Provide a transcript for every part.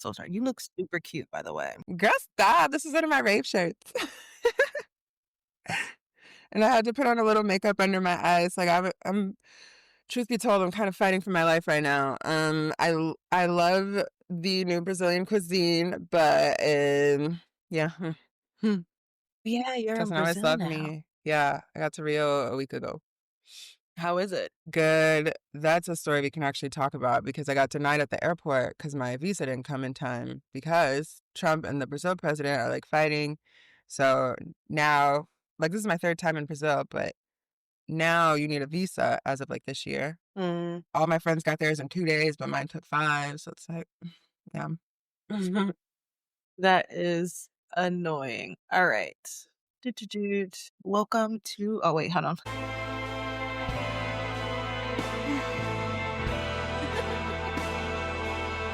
So sorry. You look super cute, by the way. Girl, stop. This is one of my rave shirts. And I had to put on a little makeup under my eyes. Like I'm truth be told, I'm kind of fighting for my life right now. I love the new Brazilian cuisine, but yeah, Yeah, you're in doesn't always Brazil love now. me. Yeah, I got to Rio a week ago. How is it? Good. That's a story we can actually talk about because I got denied at the airport because my visa didn't come in time because Trump and the Brazil president are like fighting. So now, like, this is my third time in Brazil, but now you need a visa as of like this year. Mm. All my friends got theirs in 2 days, but mine took 5. So it's like, yeah. That is annoying. All right. Doot. Welcome to. Oh, wait, hold on.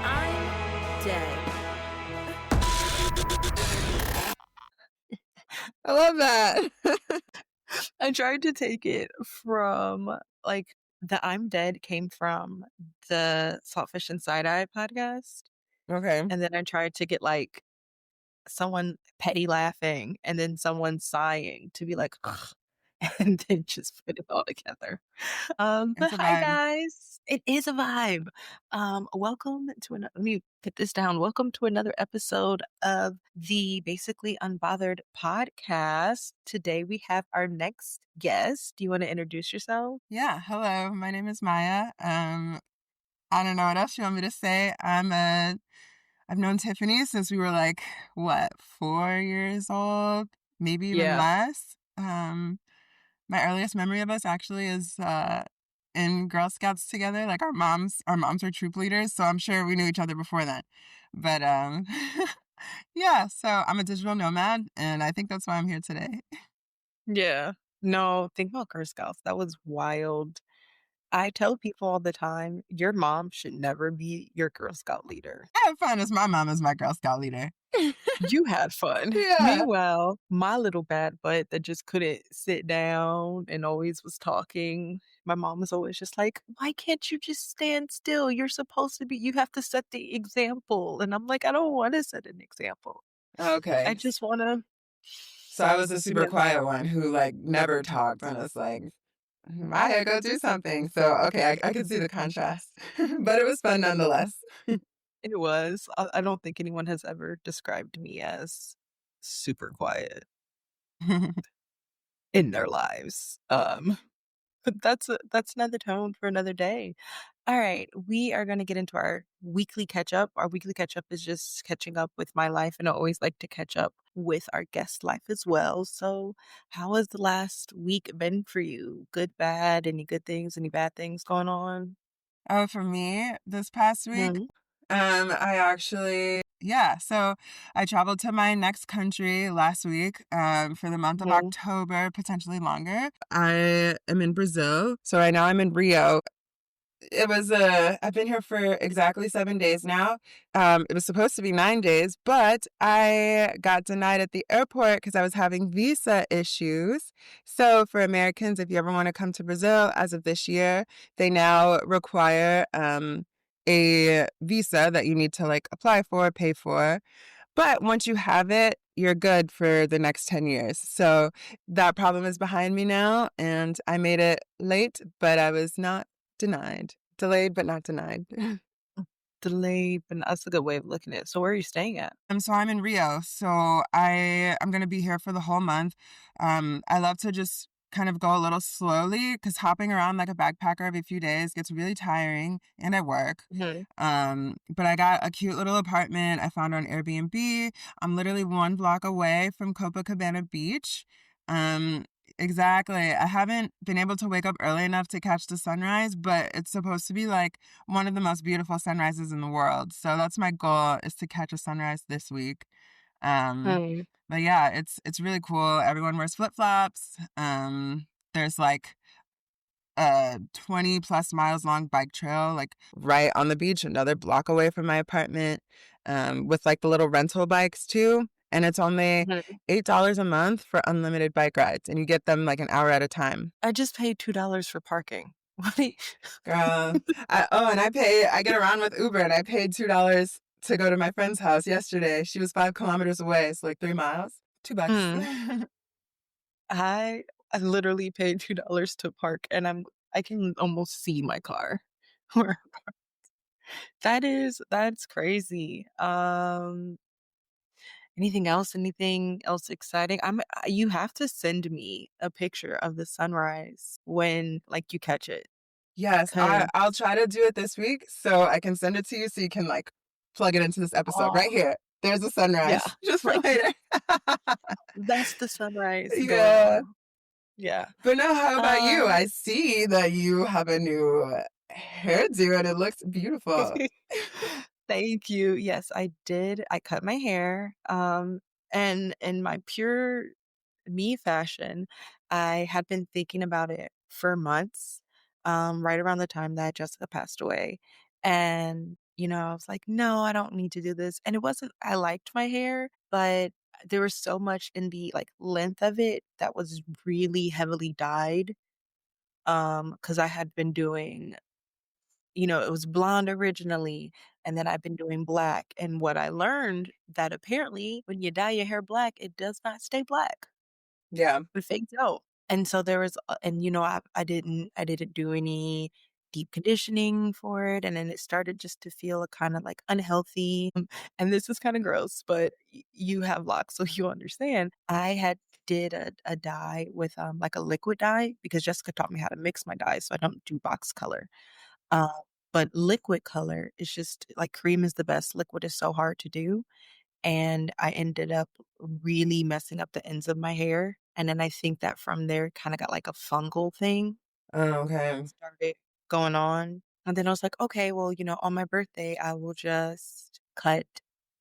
I'm dead. I love that. I tried to take it from like the I'm Dead came from the Saltfish and Side Eye podcast. Okay. And then I tried to get like someone petty laughing and then someone sighing to be like, ugh, and then just put it all together. But It's a hi vibe. guys, it is a vibe. Welcome to another. Let me put this down. Welcome to another episode of the Basically Unbothered podcast. Today we have our next guest. Do you want to introduce yourself? Yeah. Hello. My name is Maya. I don't know what else you want me to say. I've known Tiffany since we were like, what, 4 years old, maybe even Yeah. less. My earliest memory of us actually is in Girl Scouts together. Like our moms were troop leaders, so I'm sure we knew each other before that. But yeah, so I'm a digital nomad, and I think that's why I'm here today. Yeah. No, think about Girl Scouts. That was wild. I tell people all the time, your mom should never be your Girl Scout leader. I have fun as my mom is my Girl Scout leader. You had fun. Yeah. Meanwhile, my little bad butt that just couldn't sit down and always was talking, my mom was always just like, why can't you just stand still? You're supposed to be, you have to set the example. And I'm like, I don't want to set an example. Okay. I just want to. So I was a super quiet one who like never talked and was like, Maya, go do something. So okay, I could see the contrast, but it was fun nonetheless. It was. I don't think anyone has ever described me as super quiet in their lives. But that's another tone for another day. All right, we are going to get into our weekly catch up. Our weekly catch up is just catching up with my life, and I always like to catch up with our guest life as well. So, how has the last week been for you? Good, bad, any good things, any bad things going on? Oh, for me, this past week, Mhm. I actually, yeah, so I traveled to my next country last week, for the month of Mhm. October, potentially longer. I am in Brazil. So right now I'm in Rio. I've been here for exactly 7 days now. It was supposed to be 9 days, but I got denied at the airport because I was having visa issues. So for Americans, if you ever want to come to Brazil, as of this year, they now require a visa that you need to like apply for, pay for. But once you have it, you're good for the next 10 years. So that problem is behind me now, and I made it late, but I was not denied. Delayed, but not denied. Delayed, but that's a good way of looking at it. So, where are you staying at? So I'm in Rio. So I'm gonna be here for the whole month. I love to just kind of go a little slowly because hopping around like a backpacker every few days gets really tiring, and I work. Mhm. But I got a cute little apartment I found on Airbnb. I'm literally 1 block away from Copacabana Beach. Um, exactly. I haven't been able to wake up early enough to catch the sunrise, but it's supposed to be like one of the most beautiful sunrises in the world. So that's my goal, is to catch a sunrise this week. Um, Hmm. but yeah, it's really cool. Everyone wears flip-flops. There's like a 20 plus miles long bike trail, like right on the beach, another block away from my apartment, with like the little rental bikes too. And it's only Mhm. $8 a month for unlimited bike rides, and you get them like an hour at a time. I just paid $2 for parking. What do you- Girl, and I get around with Uber, and I paid $2 to go to my friend's house yesterday. She was 5 kilometers away, so like 3 miles. $2. Mm. I I literally paid $2 to park, and I can almost see my car. Where that's crazy. Anything else exciting? You have to send me a picture of the sunrise when, like, you catch it, Yes, 'cause I'll try to do it this week so I can send it to you so you can like plug it into this episode oh, right here. There's a yeah, sunrise. Just right like, there. that's the sunrise going Yeah. on. Yeah. But now how about you? Um I see that you have a new hairdo and it looks beautiful. Thank you. Yes, I did. I cut my hair, and in my pure me fashion, I had been thinking about it for months, right around the time that Jessica passed away. And, I was like, no, I don't need to do this. And it wasn't, I liked my hair, but there was so much in the like length of it that was really heavily dyed. Because I had been doing, it was blonde originally, and then I've been doing black. And what I learned that apparently when you dye your hair black, it does not stay black. Yeah. It fades out. And so there was and, I didn't do any deep conditioning for it, and then it started just to feel kinda, like, unhealthy, and this is kinda gross, but you have locks, so you understand. I had did a dye with, like, a liquid dye because Jessica taught me how to mix my dyes, so I don't do box color. Um, but liquid color is just like, cream is the best, liquid is so hard to do, and I ended up really messing up the ends of my hair, and then I think that from there, kinda got like a fungal thing Oh, okay. started going on, and then I was like, "Okay, well, on my birthday, I will just cut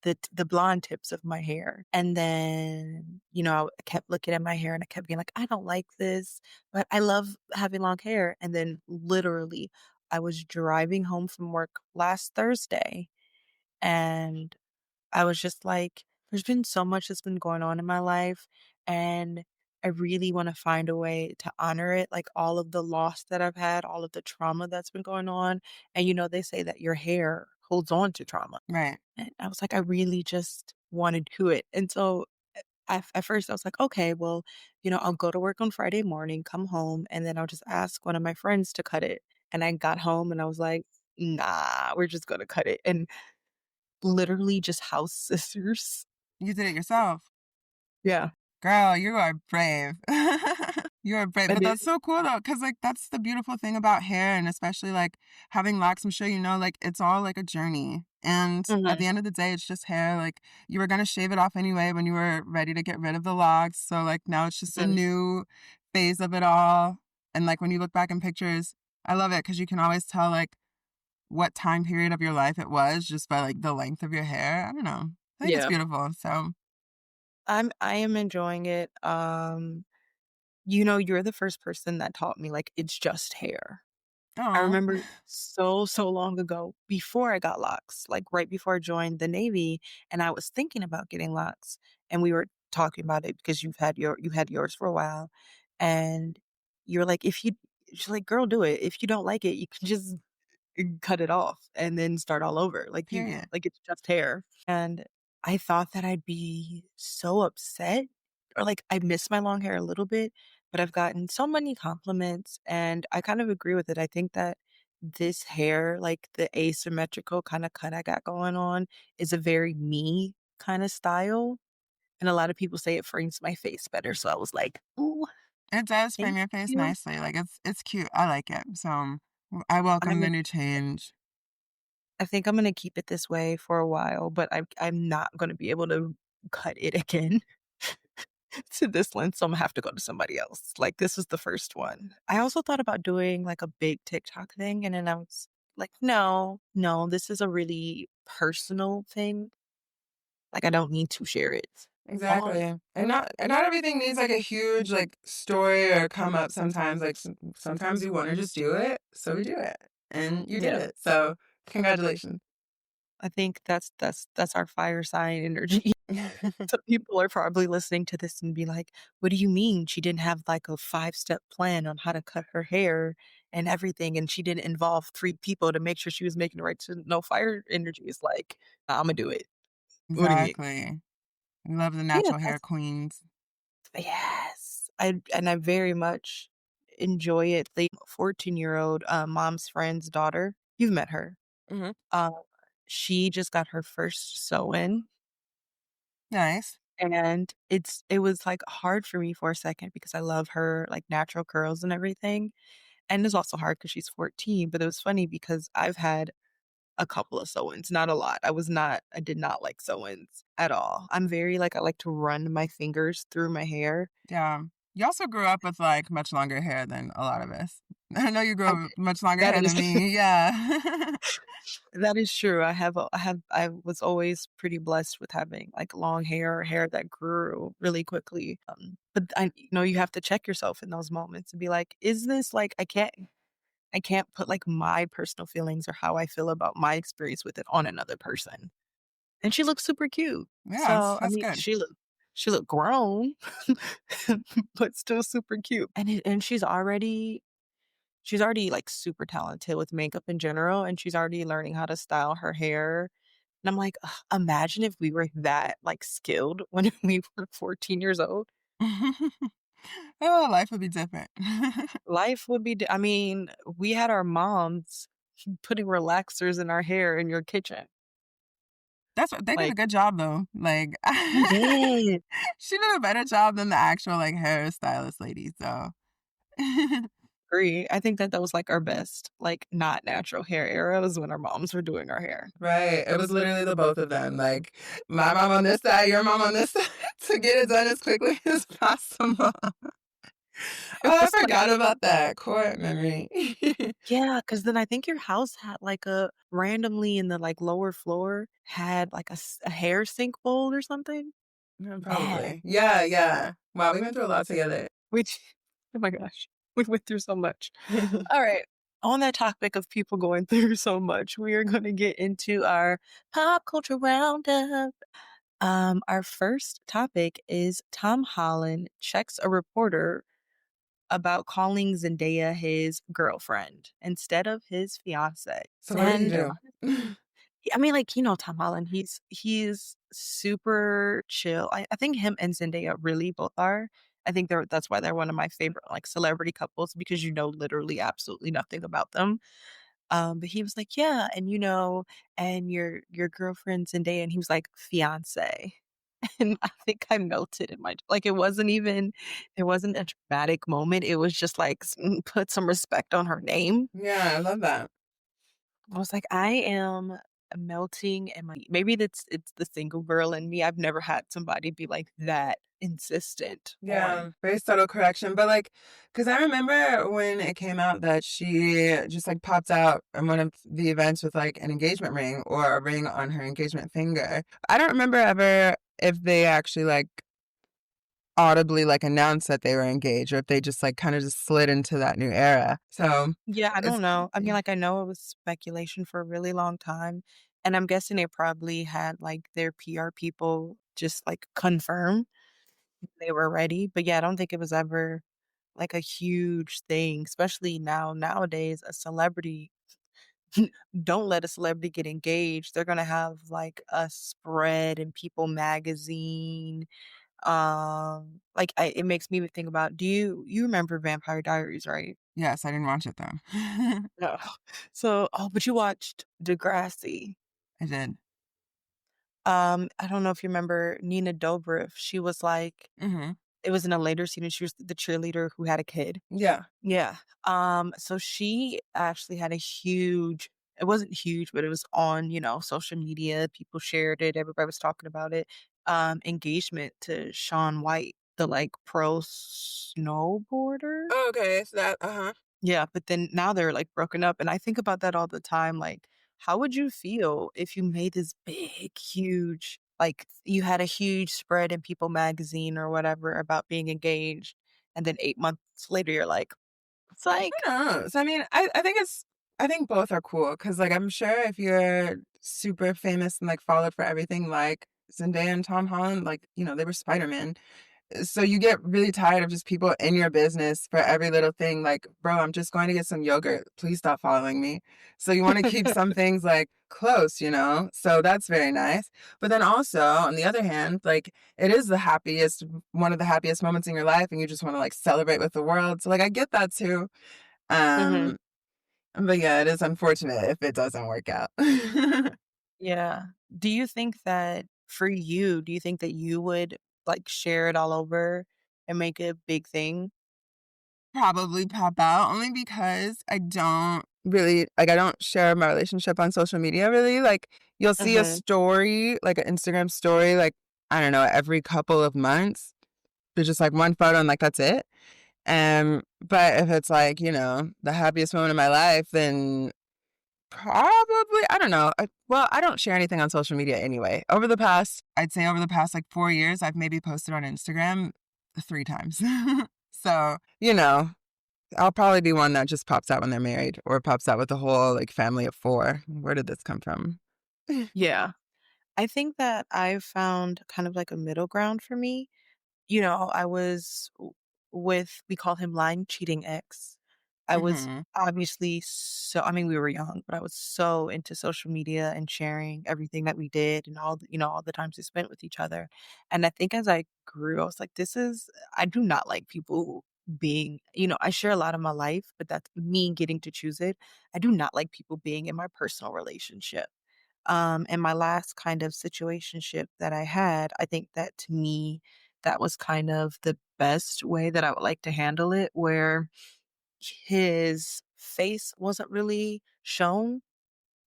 the blonde tips of my hair." And then, I kept looking at my hair and I kept being like, "I don't like this, but I love having long hair." And then literally, I was driving home from work last Thursday, and I was just like, there's been so much that's been going on in my life, and I really wanna find a way to honor it, like, all of the loss that I've had, all of the trauma that's been going on, and, they say that your hair holds on to trauma, Right. and I was like, I really just wanna do it, and so, at first I was like, "Okay, well, I'll go to work on Friday morning, come home, and then I'll just ask one of my friends to cut it," and I got home and I was like, "Nah, we're just gonna cut it," and literally just house scissors. You did it yourself. Yeah, Girl, you are brave. You are brave. I But did. that's so cool though, because like that's the beautiful thing about hair and especially like having locks, I'm sure you know, like it's all like a journey. And at Mhm, the end of the day, it's just hair. Like you were gonna shave it off anyway when you were ready to get rid of the locks. So like now it's just a mhm. new phase of it all. And like when you look back in pictures, I love it because you can always tell like what time period of your life it was just by like the length of your hair. I don't know. I think it's Yeah. beautiful. So, I am enjoying it, you're the first person that taught me, like, it's just hair. I oh, remember so long ago, before I got locks, like, right before I joined the Navy, and I was thinking about getting locks, and we were talking about it because you had yours for a while, and you're like, "If you" she's like, "Girl, do it. If you don't like it, you can just cut it off and then start all over. period. It's just hair." And I thought that I'd be so upset or like I miss my long hair a little bit, but I've gotten so many compliments and I kind of agree with it. I think that this hair, like the asymmetrical kind of cut I got going on, is a very me kind of style. And a lot of people say it frames my face better. So I was like, "Ooh, It does frame thank your face you." nicely, like, it's cute, I like it, so, I welcome I'm the new change. I think I'm gonna keep it this way for a while, but I'm not gonna be able to cut it again to this length, so Imma have to go to somebody else. Like, this was the first one. I also thought about doing, like, a big TikTok thing, and then I was like, "No, no, this is a really personal thing. Like, I don't need to share it Exactly, on." and not everything needs, like, a huge, like, story or come up sometimes, like, sometimes you wanna just do it, so we do it, and you did Yeah. it, so congratulations. I think that's our fire sign energy. So people are probably listening to this and be like, "What do you mean she didn't have, like, a five-step plan on how to cut her hair and everything, and she didn't involve 3 people to make sure she was making the right no fire energy. It's like, Imma do it. What do you mean? Exactly. We love the Yeah, natural hair that's queens. yes. I very much enjoy it. The 14-year-old, mom's friend's daughter, you've met her. Mhm. Uh, she just got her first sew-in, Nice. and it was, like, hard for me for a second because I love her, like, natural curls and everything, and it's also hard because she's 14, but it was funny because I've had a couple of sew-ins, not a lot. I did not like sew-ins at all. I'm very, like, I like to run my fingers through my hair. Yeah. You also grew up with, like, much longer hair than a lot of us. I know you grew I up with much longer that hair is than me. Yeah. that is true. I was always pretty blessed with having, like, long hair or hair that grew really quickly, but you have to check yourself in those moments and be like, "Is this, like" I can't put, like, my personal feelings or how I feel about my experience with it on another person. And she looks super cute. Yeah, So, I that's mean, good. she looked grown, but still super cute. And she's already, like, super talented with makeup in general, and she's already learning how to style her hair. And I'm like, "Ugh, imagine if we were that, like, skilled when we were 14 years old. Oh, life would be different. Life would be I mean, we had our moms putting relaxers in our hair in your kitchen. They did a Like, good job though. Like we did. she did a better job than the actual like hairstylist lady. So Agree. I think that that was, like, our best, like, not natural hair era was when our moms were doing our hair. right. It was literally the both of them. Like my mom on this side, your mom on this side to get it done as quickly as possible. It Oh, I was like forgot about that. Core memory. yeah, because then I think your house had, like, a randomly in the, like, lower floor had, like, a hair sink bowl or something? Yeah, Man, probably. Yeah, yeah. Wow, we went through a lot together. which oh my gosh, we went through so much. Alright, on that topic of people going through so much, we are gonna get into our pop culture roundup. Our first topic is Tom Holland checks a reporter about calling Zendaya his girlfriend instead of his fiancée. So what did he And do? I mean, like, Tom Holland, he's super chill. I think him and Zendaya really both are. I think that's why they're one of my favorite, like, celebrity couples because you know literally absolutely nothing about them. But he was like, "Yeah, and, and your girlfriend Zendaya," and he was like, "Fiancé." And I think I melted in my like, it wasn't a dramatic moment, it was just like, put some respect on her name. Yeah, I love that. I was like, "I am melting in my" maybe it's the single girl in me, I've never had somebody be, like, that insistent on Yeah, very subtle correction. But like, because I remember when it came out that she just like popped out in one of the events with like an engagement ring or a ring on her engagement finger. I don't remember ever if they actually like audibly like announced that they were engaged or if they just like kind of just slid into that new era. So Yeah, I it's don't know. I mean, like, I know it was speculation for a really long time, and I'm guessing they probably had, like, their PR people just, like, confirm they were ready, but, yeah, I don't think it was ever, like, a huge thing, especially nowadays, a celebrity don't let a celebrity get engaged, they're gonna have, like, a spread in People Magazine, like, it makes me think about you remember Vampire Diaries, right? yes, I didn't watch it though. No. So but you watched Degrassi. I did. I don't know if you remember Nina Dobrev, she was, like Hmm. it was in a later scene, and she was the cheerleader who had a kid. Yeah. Yeah. So she actually had a huge it wasn't huge, but it was on, social media, people shared it, everybody was talking about it, engagement to Shaun White, the, like, pro snowboarder? Oh, okay. So that, Yeah, but then now they're, like, broken up, and I think about that all the time, like, how would you feel if you made this big, huge like, you had a huge spread in People Magazine or whatever about being engaged, and then 8 months later, you're like, "It's like" who knows? I mean, I think both are cool because, like, I'm sure if you're super famous and, like, followed for everything like Zendaya and Tom Holland, like, they were Spider-Man. So you get really tired of just people in your business for every little thing. Like, bro, I'm just going to get some yogurt. Please stop following me. So you want to keep some things like close, you know? So that's very nice. But then also, on the other hand, like it is the happiest, one of the happiest moments in your life, and you just want to like celebrate with the world. So like I get that too. Mhm. Um, but yeah, it is unfortunate if it doesn't work out. Yeah. Do you think that for you, do you think that you would, like, share it all over and make it a big thing? Probably pop out only because I don't really like I don't share my relationship on social media really. Like you'll see a Mhm. story, like an Instagram story, like I don't know, every couple of months. There's just like one photo and like that's it. But if it's like, you know, the happiest moment of my life, then probably I don't know. Well, I don't share anything on social media anyway. I'd say over the past like 4 years, I've maybe posted on Instagram 3 times. So, you know, I'll probably be one that just pops out when they're married or pops out with a whole like family of 4. Where did this come from? Yeah. I think that I've found kind of like a middle ground for me. You know, I was with, we call him lying, cheating ex. I was Mhm. obviously I mean, we were young, but I was so into social media and sharing everything that we did and all the, all the times we spent with each other. And I think as I grew, I was like, I do not like people being, I share a lot of my life, but that's me getting to choose it. I do not like people being in my personal relationship. And my last kind of situationship that I had, I think that to me, that was kind of the best way that I would like to handle it, where his face wasn't really shown.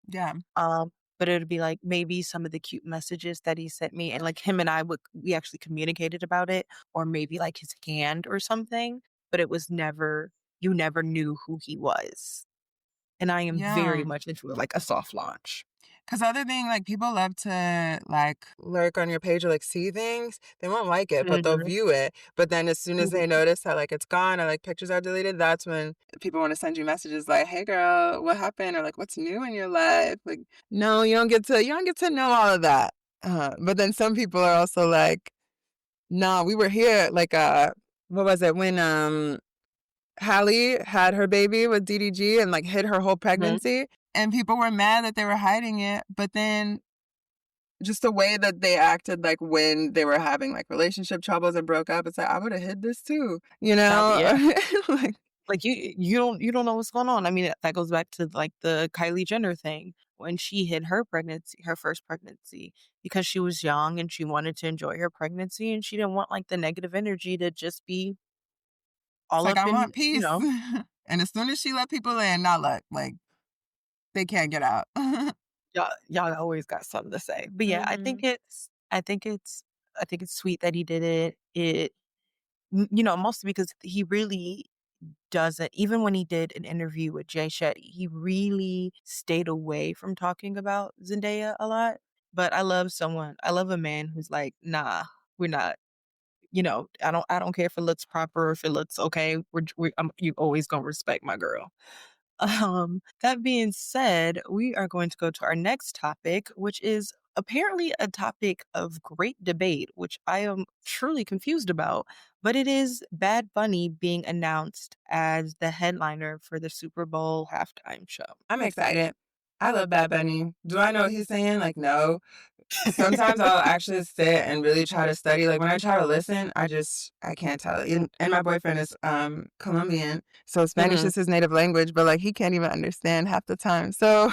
Yeah. Um, but it would be like maybe some of the cute messages that he sent me, and like him and we actually communicated about it, or maybe like his hand or something, but it was never, you never knew who he was. And I am very Yeah. much into like a soft launch. 'Cause other thing, like, people love to, like, lurk on your page or, like, see things. They won't like it, but they'll Mhm. view it. But then as soon as they Mhm. notice that, like, it's gone or, like, pictures are deleted, that's when people wanna send you messages like, "Hey, girl, what happened?" Or, like, "What's new in your life?" Like, no, you don't get to know all of that. But then some people are also like, "Nah, we were here." Like, what was it? When, Hallie had her baby with DDG and, like, hid her whole Mhm. pregnancy, and people were mad that they were hiding it, but then just the way that they acted, like, when they were having, like, relationship troubles and broke up, it's like, "I woulda hid this too," you know? Yeah. Like Like, you don't know what's going on. I mean, that goes back to, like, the Kylie Jenner thing when she hid her first pregnancy, because she was young and she wanted to enjoy her pregnancy, and she didn't want, like, the negative energy to just be it's all like, up "I in, want peace." And as soon as she let people in, not let like, they can't get out. y'all always got something to say. But, yeah, Mhm. I think it's sweet that he did it. Mostly because he really doesn't, even when he did an interview with Jay Shetty, he really stayed away from talking about Zendaya a lot. But I love a man who's like, "Nah, we're not." I don't care if it looks proper or if it looks okay. You always gonna respect my girl. That being said, we are going to go to our next topic, which is apparently a topic of great debate, which I am truly confused about. But it is Bad Bunny being announced as the headliner for the Super Bowl halftime show. I'm excited. I love Bad Bunny. Do I know what he's saying? Like, no. Sometimes I'll actually sit and really try to study. Like when I try to listen, I can't tell. And my boyfriend is Colombian, so Spanish Mhm. is his native language, but like he can't even understand half the time. So,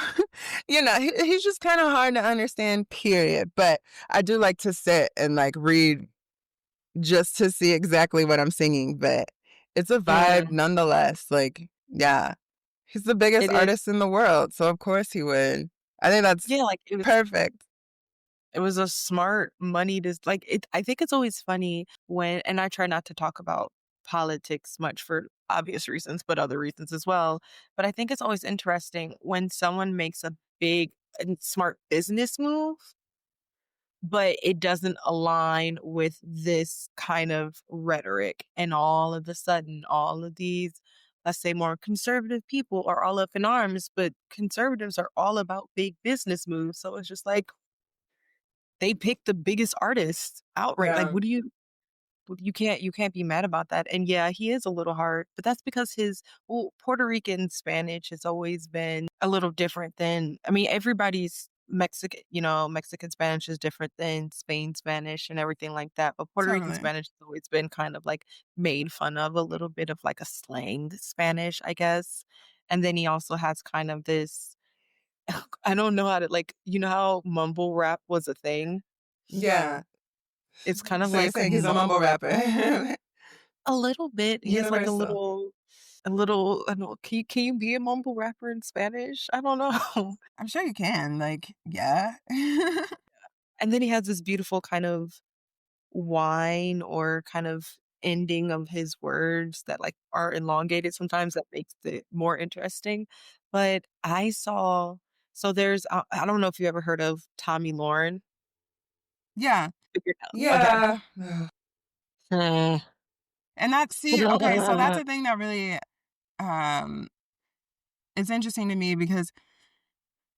he's just kind of hard to understand. Period. But I do like to sit and like read just to see exactly what I'm singing. But it's a vibe Mm. nonetheless. Like, yeah, he's the biggest It is. artist in the world, so of course he would. I think that's Yeah, like perfect. it was a smart money to like it. I think it's always funny when, and I try not to talk about politics much for obvious reasons, but other reasons as well. But I think it's always interesting when someone makes a big and smart business move, but it doesn't align with this kind of rhetoric. And all of a sudden, all of these, let's say, more conservative people are all up in arms, but conservatives are all about big business moves. So it's just like, they picked the biggest artists outright. Like, Yeah. what do you? you can't be mad about that, and yeah, he is a little hard, but that's because Puerto Rican Spanish has always been a little different than I mean, everybody's Mexican Spanish is different than Spain Spanish and everything like that, but Puerto Rican Totally. Spanish has always been kind of, like, made fun of a little bit of, like, a slang Spanish, I guess, and then he also has kind of this I don't know how to, like how mumble rap was a thing? Yeah. It's kind of So you're like saying he's a mumble rapper. a little bit. He has, like, Universal. I don't know, can you be a mumble rapper in Spanish? I don't know. I'm sure you can. Like, yeah. And then he has this beautiful kind of whine or kind of ending of his words that, like, are elongated sometimes that makes it more interesting. But I saw so there's I don't know if you ever heard of Tommy Lauren? Yeah. Figured out. Okay. Yeah. Mm. And that's see, okay, so that's a thing that really um it's interesting to me because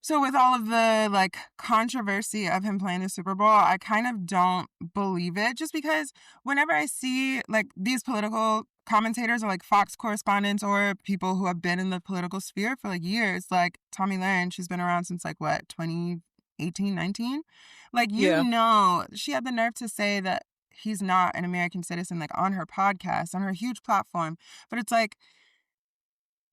so with all of the like controversy of him playing the Super Bowl, I kind of don't believe it just because whenever I see like these political commentators or like Fox correspondents or people who have been in the political sphere for like years, like Tommy Lynch, she's been around since like what, 2018, 19? Like, Yeah. she had the nerve to say that he's not an American citizen, like on her podcast, on her huge platform. But it's like,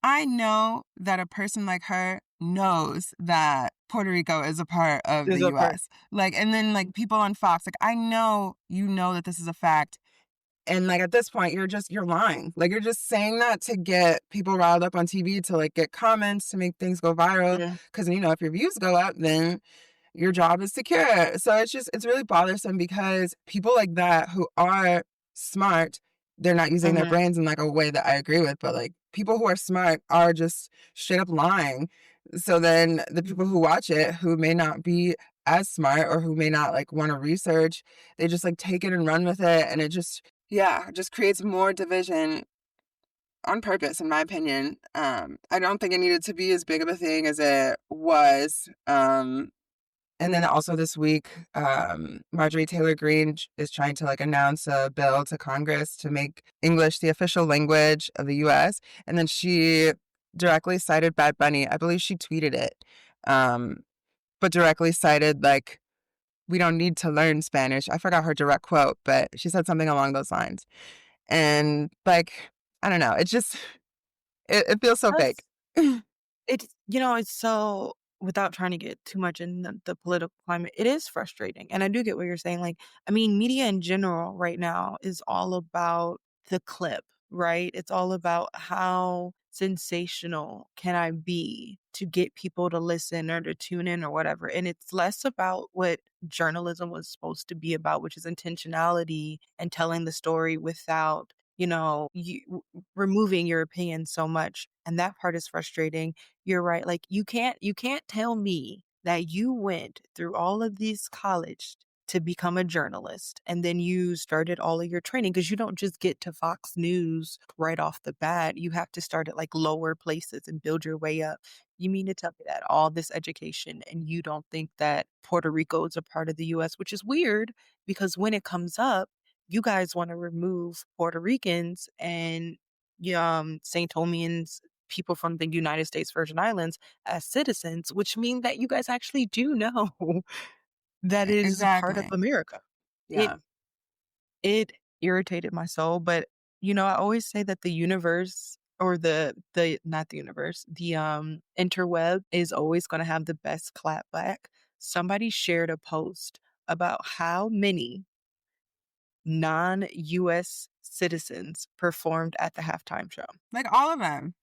I know that a person like her knows that Puerto Rico is a part of the There's a part. US. Like, and then like people on Fox, like, I know you know that this is a fact. And like at this point, you're lying. Like you're just saying that to get people riled up on TV to like get comments to make things go viral. Yeah. Cause if your views go up, then your job is secure. So it's really bothersome because people like that who are smart, they're not using their Mhm. brains in like a way that I agree with, but like people who are smart are just straight up lying. So then the people who watch it who may not be as smart or who may not like want to research, they just like take it and run with it and it just creates more division on purpose in my opinion. I don't think it needed to be as big of a thing as it was. And then also this week, Marjorie Taylor Greene is trying to like announce a bill to Congress to make English the official language of the US. And then she directly cited Bad Bunny. I believe she tweeted it. Um, but directly cited like, we don't need to learn Spanish. I forgot her direct quote, but she said something along those lines. And like, I don't know. It feels so fake. That's it's so without trying to get too much in the political climate, it is frustrating, and I do get what you're saying, like, I mean, media in general right now is all about the clip, right? It's all about how sensational can I be to get people to listen or to tune in or whatever, and it's less about what journalism was supposed to be about, which is intentionality and telling the story without, removing your opinion so much, and that part is frustrating. You're right, like, you can't tell me that you went through all of these college to become a journalist, and then you started all of your training because you don't just get to Fox News right off the bat, you have to start at, like, lower places and build your way up. You mean to tell me that all this education and you don't think that Puerto Rico is a part of the US, which is weird because when it comes up, you guys wanna remove Puerto Ricans and, Saint Thomians, people from the United States Virgin Islands as citizens, which mean that you guys actually do know that it is a part of Exactly. America. It Yeah. it irritated my soul, but, I always say that the universe or the not the universe, the, interweb is always gonna have the best clapback. Somebody shared a post about how many non-US citizens performed at the halftime show, Like all of them.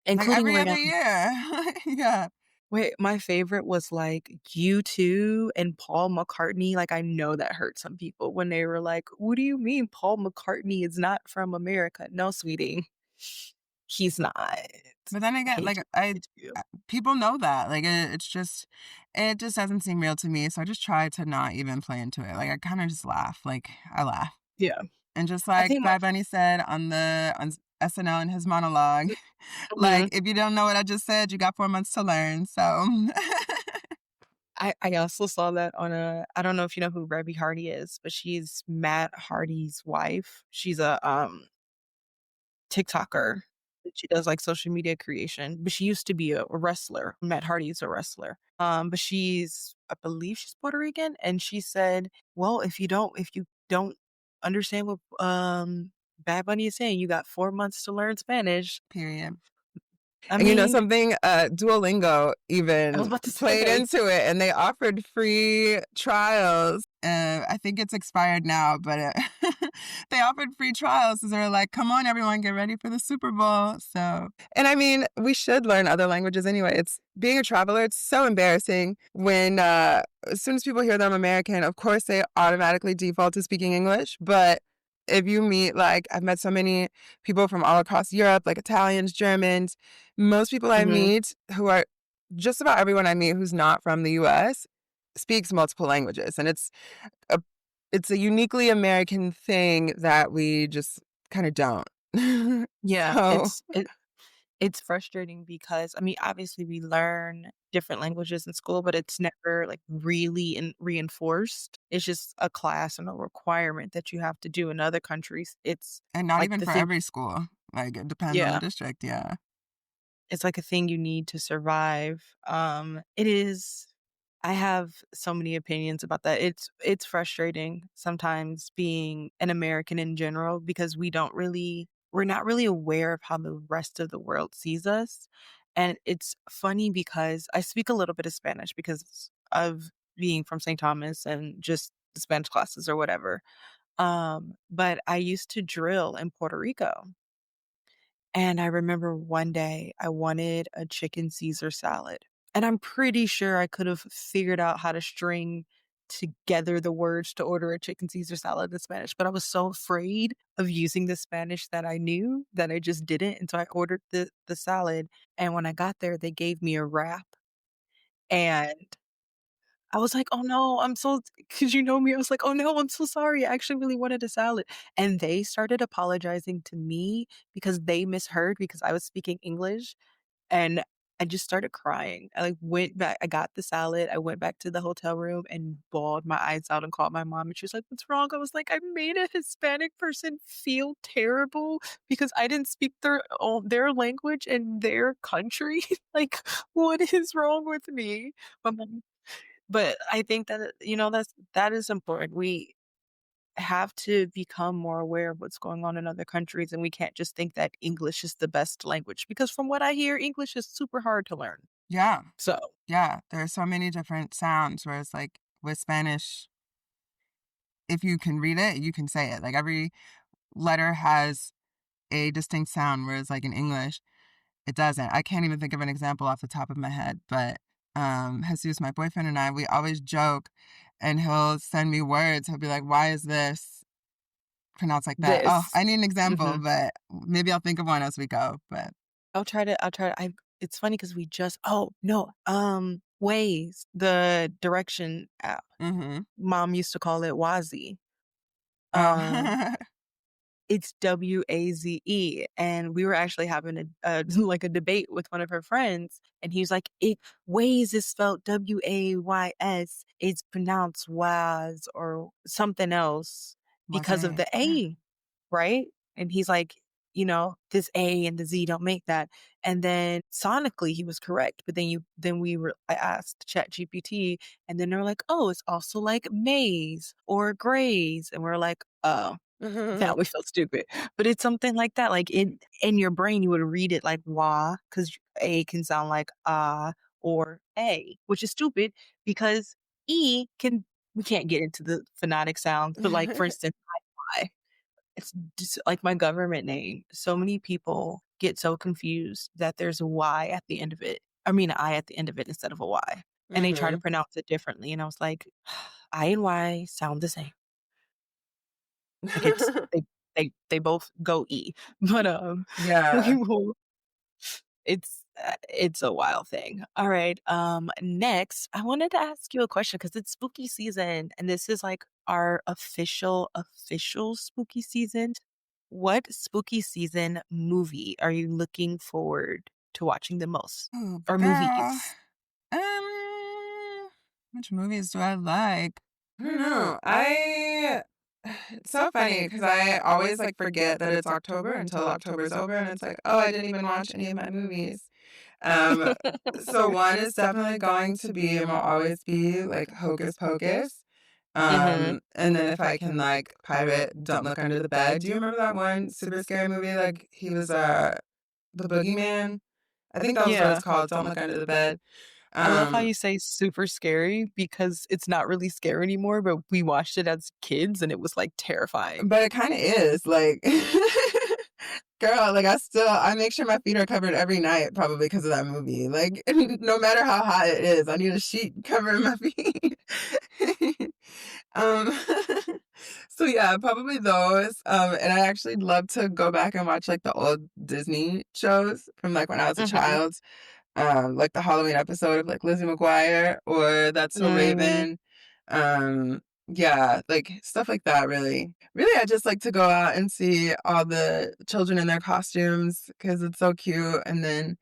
Like including every Ray other year. Yeah. Wait, my favorite was, like, U2 and Paul McCartney, like, I know that hurt some people when they were like, "What do you mean Paul McCartney is not from America?" No, sweetie, he's not. I But then again, hate like to break it to you. people know that. Like it just doesn't seem real to me. So I just try to not even play into it. Like I kind of just laugh. Like I laugh. Yeah. And just I like think my Bad Bunny said on SNL in his monologue, like Mhm. if you don't know what I just said, you got 4 months to learn. So I also saw that on a I don't know if you know who Rebby Hardy is, but she's Matt Hardy's wife. She's a, TikToker. She does, like, social media creation, but she used to be a wrestler. Matt Hardy is a wrestler. But I believe she's Puerto Rican, and she said, "Well, if you don't understand what, Bad Bunny is saying, you got 4 months to learn Spanish." Period. I And you know mean, something? Duolingo I was even about to played say. into it, and they offered free trials. I think it's expired now, but they offered free trials. So they were like, "Come on, everyone, get ready for the Super Bowl." So, and I mean, we should learn other languages anyway. It's being a traveler. It's so embarrassing when as soon as people hear that I'm American, of course they automatically default to speaking English, but if you meet, like, I've met so many people from all across Europe, like Italians, Germans. Most people I Mhm. meet who are just about everyone I meet who's not from the US speaks multiple languages. And a it's a uniquely American thing that we just kind of don't. Yeah, So, it's frustrating because, I mean, obviously we learn different languages in school, but it's never, like, really reinforced. It's just a class and a requirement that you have to do. In other countries, it's and not like even the for thing. every school. Like it depends on the Yeah. district. Yeah. It's like a thing you need to survive. It is I have so many opinions about that. It's frustrating sometimes being an American in general because we're not really aware of how the rest of the world sees us. And it's funny because I speak a little bit of Spanish because of being from St. Thomas and just the Spanish classes or whatever. But I used to drill in Puerto Rico. And I remember one day I wanted a chicken Caesar salad, and I'm pretty sure I could have figured out how to string together the words to order a chicken Caesar salad in Spanish, but I was so afraid of using the Spanish that I knew that I just didn't, and so I ordered the salad, and when I got there, they gave me a wrap, and I was like, "Oh, no, I'm so" 'cause you know me, I was like, "Oh, no, I'm so sorry, I actually really wanted a salad," and they started apologizing to me because they misheard because I was speaking English, and I just started crying. I, like, went back I got the salad, I went back to the hotel room and bawled my eyes out and called my mom, and she was like, "What's wrong?" I was like, "I made a Hispanic person feel terrible because I didn't speak their language in their country. Like, what is wrong with me?" My mom but I think that, that is important. We have to become more aware of what's going on in other countries, and we can't just think that English is the best language because from what I hear, English is super hard to learn. Yeah. So, Yeah. There are so many different sounds, whereas, like, with Spanish, if you can read it, you can say it. Like, every letter has a distinct sound, whereas, like, in English, it doesn't. I can't even think of an example off the top of my head, but, Jesus, my boyfriend and I, we always joke, and he'll send me words. He'll be like, "Why is this pronounced like that?" Oh, this I need an example, mhm. but maybe I'll think of one as we go, but I'll try to I it's funny because we just oh, no, Waze, the direction app. mhm. Mom used to call it Wazi. Um Oh. It's Waze, and we were actually having like, a debate with one of her friends, and he was like, Waze is spelled Ways, it's pronounced Waz or something else Was because of it? the A, right?" And he's like, "This A and the Z don't make that." And then sonically, he was correct, but I asked ChatGPT, and then they're like, "Oh, it's also like maze or graze," and we're like, "Oh." Now we feel stupid, but it's something like that, like, in your brain, you would read it like "wa" because "a" can sound like "ah" or "a," which is stupid because "e" can we can't get into the phonetic sounds, but, like, for instance, I it's just like my government name. So many people get so confused that there's a Y at the end of it. I mean, I at the end of it instead of a Y, and they try to Mhm. pronounce it differently, and I was like, "I and Y sound the same." Like, they both go E, but, we Yeah. will it's a wild thing. Alright, next, I wanted to ask you a question because it's spooky season, and this is, like, our official spooky season. What spooky season movie are you looking forward to watching the most? Ooh, Or girl. movies? Um, Which movies do I like? I don't know. It's so funny because I always like forget that it's October until October's over, and it's like, oh, I didn't even watch any of my movies. Um, so one is definitely going to be and will always be like Hocus Pocus. Mhm. And then if I can like pirate Don't Look Under the Bed. Do you remember that one super scary movie? Like he was the boogeyman. I think that was what it's Yeah. called. Don't Look Under the Bed. I love how Um, you say super scary because it's not really scary anymore, but we watched it as kids and it was, like, terrifying. but it kind of is like, girl, like I make sure my feet are covered every night, probably because of that movie. Like, no matter how hot it is, I need a sheet covering my feet. um, so yeah, probably those. And I actually love to go back and watch like the old Disney shows from like when I was a Mhm. child. Like the Halloween episode of like Lizzie McGuire or That's So Mm. Raven. Yeah, like stuff like that really. Really, I just like to go out and see all the children in their costumes because it's so cute. And then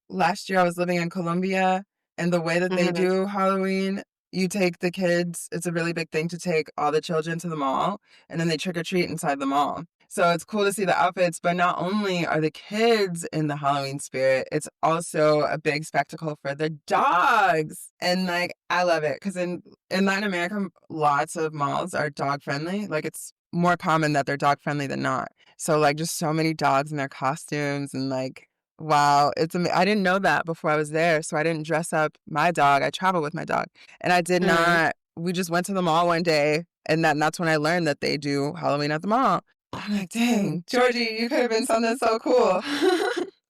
last year I was living in Colombia, and the way that they Mhm. do Halloween, you take the kids, it's a really big thing to take all the children to the mall, and then they trick or treat inside the mall. So it's cool to see the outfits, but not only are the kids in the Halloween spirit, it's also a big spectacle for the dogs. And like I love it because in Latin America, lots of malls are dog friendly. Like it's more common that they're dog friendly than not. So like just so many dogs in their costumes and like wow, I didn't know that before I was there, so I didn't dress up my dog. I travel with my dog, and I did Mm. not. We just went to the mall one day, and that's when I learned that they do Halloween at the mall. I'm like, dang, Georgie, you could have been something so cool.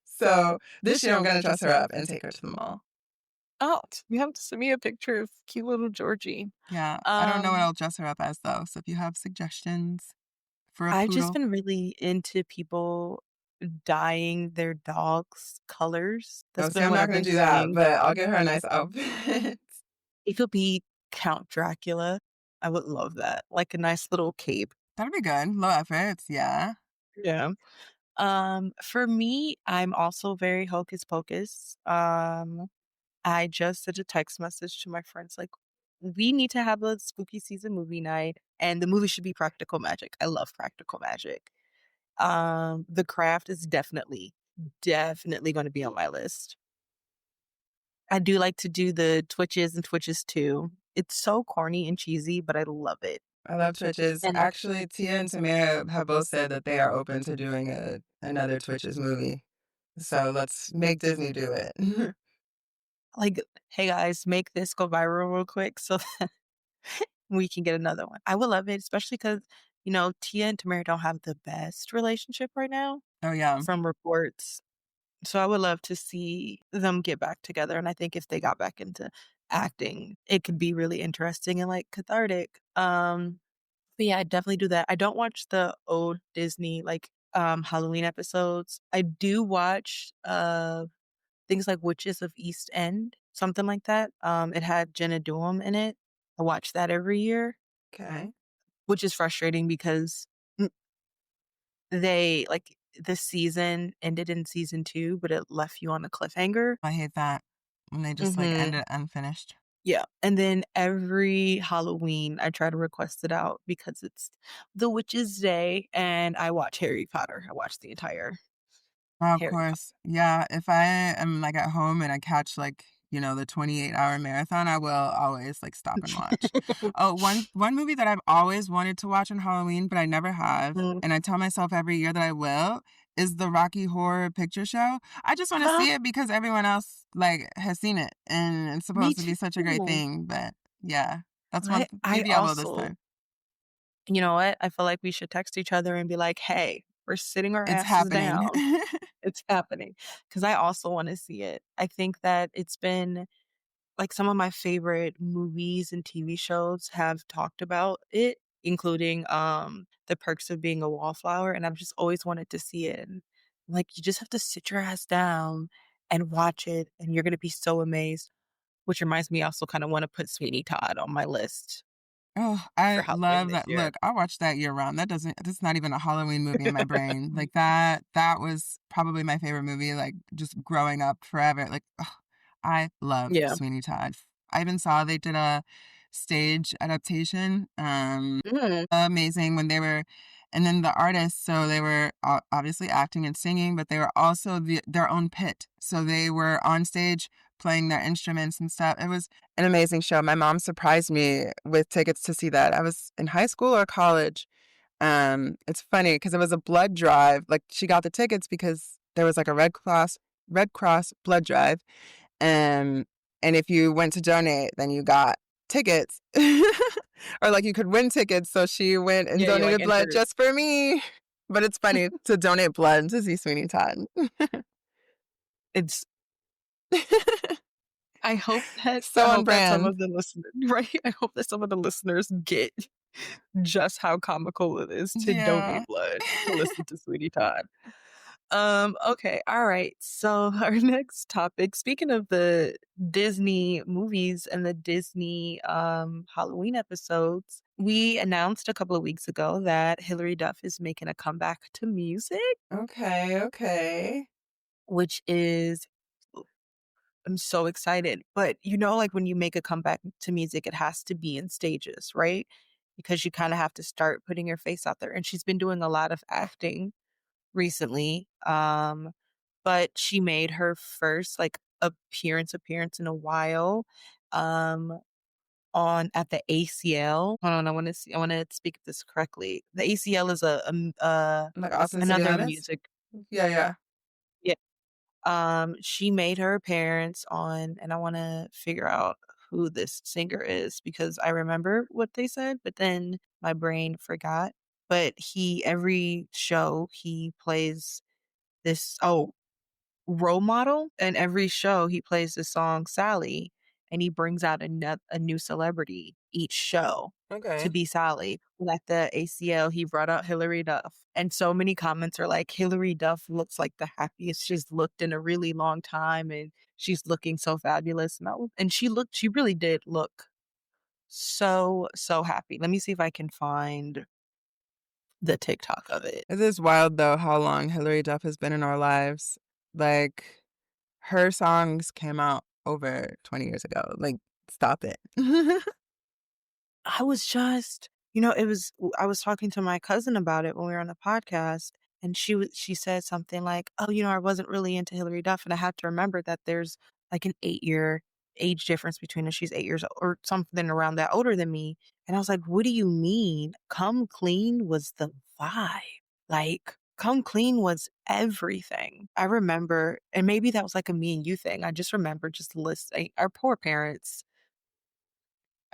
So this year I'm gonna dress her up and take her to the mall. Oh, you have to send me a picture of cute little Georgie. Yeah, I don't know what Um, I'll dress her up as though. So if you have suggestions for a I've just poodle, been really into people dyeing their dogs' colors. oh, That's see, been I'm what not I've gonna been do that, doing. but I'll get her a nice outfit. It could be Count Dracula. I would love that, like a nice little cape. That'd be good. Low efforts, yeah. Yeah. For me, I'm also very hocus pocus. I just sent a text message to my friends like, we need to have a spooky season movie night, and the movie should be practical magic. I love practical magic. The Craft is definitely going to be on my list. I do like to do the Twitches and Twitches too. It's so corny and cheesy, but I love it. I love Twitches. And Actually, Tia and Tamara have both said that they are open to doing another Twitches movie. So let's make Disney do it. like, hey guys, make this go viral real quick so we can get another one. I would love it, especially because, Tia and Tamara don't have the best relationship right now Oh yeah. from reports. So I would love to see them get back together. And I think if they got back into acting, it could be really interesting and like cathartic. But yeah, I definitely do that. I don't watch the old Disney like Halloween episodes. I do watch things like Witches of East End, something like that. It had Jenna Doom in it. I watch that every year, Okay. which is frustrating because they like the season ended in season 2, but it left you on a cliffhanger. I hate that when they just like end Mhm. it unfinished. Yeah, and then every Halloween, I try to request it out because it's the Witch's Day, and I watch Harry Potter. I watch the entire Oh, of Harry Potter. course. Yeah, if I am like at home and I catch like, the 28-hour marathon, I will always like stop and watch. Oh, one movie that I've always wanted to watch on Halloween, but I never have, Mm. and I tell myself every year that I will, is the Rocky Horror Picture Show. I just want to see it because everyone else like has seen it and it's Me supposed to be such a great too. thing, but yeah, that's one I maybe I will this also time. you know what? I feel like we should text each other and be like, "Hey, we're sitting our It's asses happening. down. It's happening." Because I also wanna see it. I think that it's been like, some of my favorite movies and TV shows have talked about it, including, The Perks of Being a Wallflower, and I've just always wanted to see it, and, like, you just have to sit your ass down and watch it, and you're gonna be so amazed, which reminds me, I also kinda wanna put Sweeney Todd on my list Oh, for I Halloween love this that. year. Look, I watch that year round. That's not even a Halloween movie in my brain. Like that was probably my favorite movie, like just growing up forever. Like, ugh, I love Yeah. Sweeney Todd. I even saw they did a stage adaptation. Mm. Amazing when they were, and then the artists, so they were obviously acting and singing, but they were also their own pit. So they were on stage playing their instruments and stuff. It was an amazing show. My mom surprised me with tickets to see that. I was in high school or college. It's funny because it was a blood drive. Like she got the tickets because there was like a Red Cross blood drive. Um, and if you went to donate, then you got tickets. Or like you could win tickets. So she went and Yeah, you like donated blood entered. just for me. But it's funny to donate blood to see Sweeney Todd. It's I hope that So on some brand. of the listeners right? I hope that some of the listeners get just how comical it is to Yeah. donate blood to listen to Sweetie Todd. Okay, all right. So our next topic, speaking of the Disney movies and the Disney Halloween episodes, we announced a couple of weeks ago that Hilary Duff is making a comeback to music, Okay, okay. which is I'm so excited. But like when you make a comeback to music, it has to be in stages, right? Because you kind of have to start putting your face out there. And she's been doing a lot of acting recently. But she made her first like appearance in a while um on at the ACL. Hold on, I want to speak this correctly. The ACL is Like Austin City another Limits? music. Yeah, yeah. Yeah. She made her appearance on, and I want to figure out who this singer is because I remember what they said, but then my brain forgot. But every show he plays this. Oh, role model. In every show, he plays the song Sally, and he brings out a new celebrity each show to Okay. be Sally. And at the ACL, he brought out Hilary Duff. And so many comments are like, Hilary Duff looks like the happiest she's looked in a really long time. And she's looking so fabulous. And she really did look so, so happy. Let me see if I can find the TikTok of it. It is wild though how long Hilary Duff has been in our lives. Like her songs came out over 20 years ago. Like, stop it. I was just, I was talking to my cousin about it when we were on the podcast, and she said something like, "Oh, I wasn't really into Hillary Duff," and I had to remember that there's like an 8-year age difference between us. She's 8 years or something around that older than me, and I was like, "What do you mean? Come Clean was the vibe. Like, Come Clean was everything." I remember, and maybe that was like a me and you thing. I just remember just listening. Our poor parents,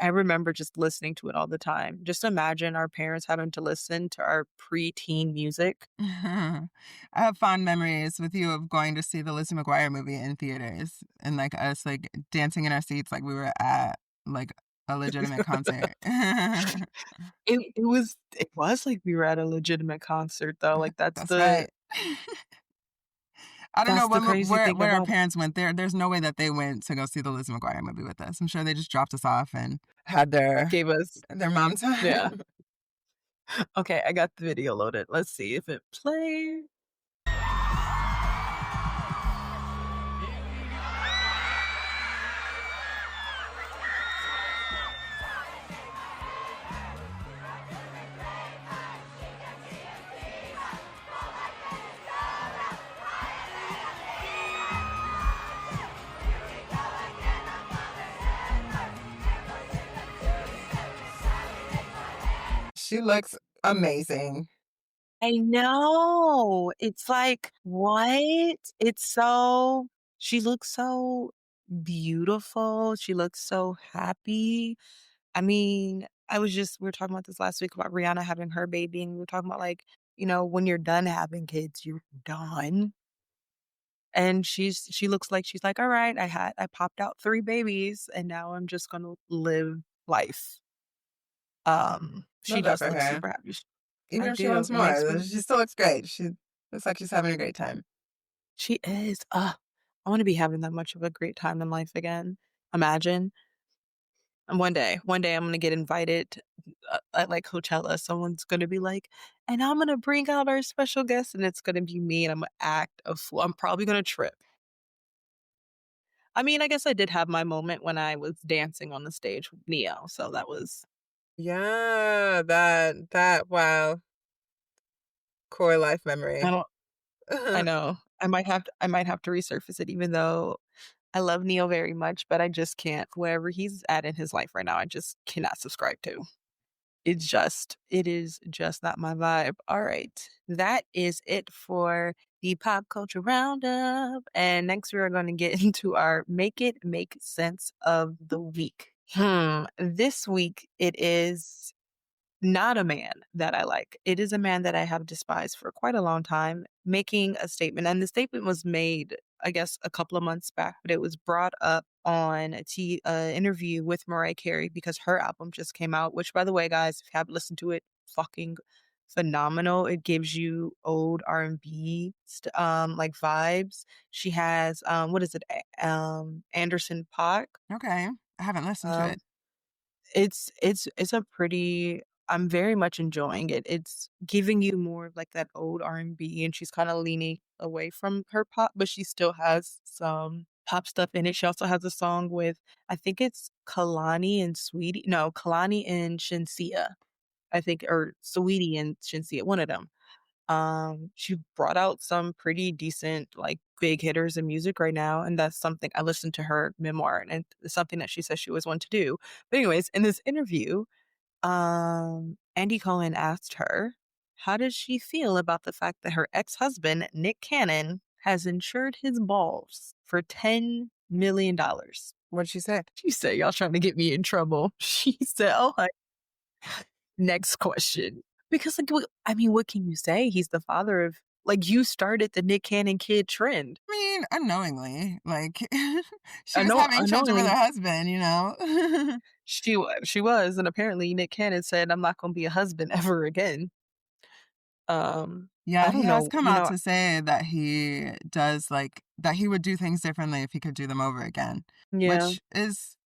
I remember just listening to it all the time. Just imagine our parents having to listen to our preteen music. I have fond memories with you of going to see the Lizzie McGuire movie in theaters and like us like dancing in our seats like we were at like a legitimate concert. It was like we were at a legitimate concert though, like, That's right. I don't know that's the crazy thing where our about it. parents went. There's no way that they went to go see the Lizzie McGuire movie with us. I'm sure they just dropped us off and had Gave us their mom yeah. time. Okay, I got the video loaded. Let's see if it plays. She looks amazing. I know. It's like, what? She looks so beautiful. She looks so happy. I mean, we were talking about this last week about Rihanna having her baby, and we were talking about like, when you're done having kids, you're done. And she looks like she's like, all right, I popped out 3 babies and now I'm just gonna live life. She Love that just for looks her. super happy. Even I if she do. wants It makes more, me she still looks great. She looks like she's having a great time. She is. I wanna be having that much of a great time in life again. Imagine. And one day I'm gonna get invited at like Coachella. Someone's gonna be like, and I'm gonna bring out our special guest, and it's gonna be me, and I'm gonna act a fool. I'm probably gonna trip. I mean, I guess I did have my moment when I was dancing on the stage with Neo, so that was Yeah, that wow, core life I memory. don't I know. I might have to resurface it even though I love Neo very much, but I just can't wherever he's at in his life right now, I just cannot subscribe to. It is just not my vibe. All right. That is it for the pop culture roundup. And next we are going to get into our make it make sense of the week. This week it is not a man that I like. It is a man that I have despised for quite a long time, making a statement. And the statement was made, I guess, a couple of months back, but it was brought up on interview with Mariah Carey because her album just came out, which, by the way, guys, if you haven't listened to it, fucking phenomenal. It gives you old R&B like vibes. She has what is it? Anderson Paak. Okay, I haven't listened to Um it. it's a pretty I'm very much enjoying it. It's giving you more of like that old R&B, and she's kinda leaning away from her pop, but she still has some pop stuff in it. She also has a song with I think it's Kalani and Shinsia, I think, or Saweetie and Shinsia, one of them. She brought out some pretty decent, like, big hitters in music right now, and that's something I listened to her memoir, and it's something that she says she was one to do. But anyways, in this interview, Andy Cohen asked her, how does she feel about the fact that her ex-husband, Nick Cannon, has insured his balls for $10 million? What'd she say? She said, "Y'all trying to get me in trouble." She said, "Oh, next question." Because, like, I mean, what can you say? He's the father of like, you started the Nick Cannon kid trend. I mean, unknowingly, like, she was having children with Unknowingly, her husband, you know? she was, and apparently Nick Cannon said, "I'm not gonna be a husband ever again." I Yeah, he don't has know, come out to say that he does, like that he would do things differently if he could do them over again, yeah, which is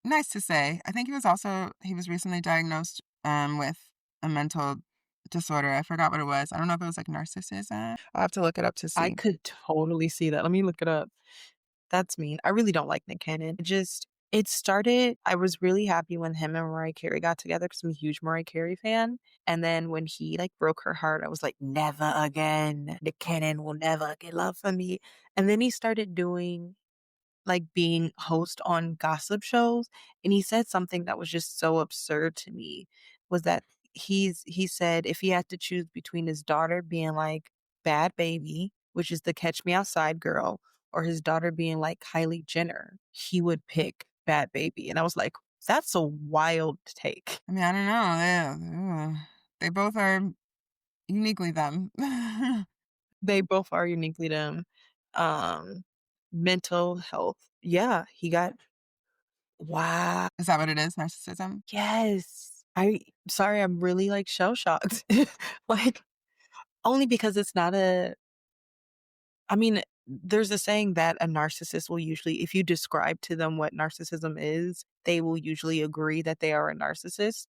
nice to say. I think he was recently diagnosed, with a mental disorder. I forgot what it was. I don't know if it was, like, narcissism. I'll have to look it up to I see. could totally see that. Let me look it up. That's mean. I really don't like Nick Cannon. It started I was really happy when him and Mariah Carey got together because 'cause I'm a huge Mariah Carey fan, and then when he, like, broke her heart, I was like, "Never again. Nick Cannon will never get love from me." And then he started doing like, being host on gossip shows, and he said something that was just so absurd to me, was that he said if he had to choose between his daughter being like Bad Baby, which is the Catch Me Outside girl, or his daughter being like Kylie Jenner, he would pick Bad Baby, and I was like, "That's a wild take." I mean, I don't know, they both are uniquely them. They both are uniquely them. Um, mental health. Yeah, he got wow. Is that what it is, narcissism? Yes. Sorry, I'm really, like, shell shocked. Like, only because it's not a I mean, there's a saying that a narcissist will usually if you describe to them what narcissism is, they will usually agree that they are a narcissist.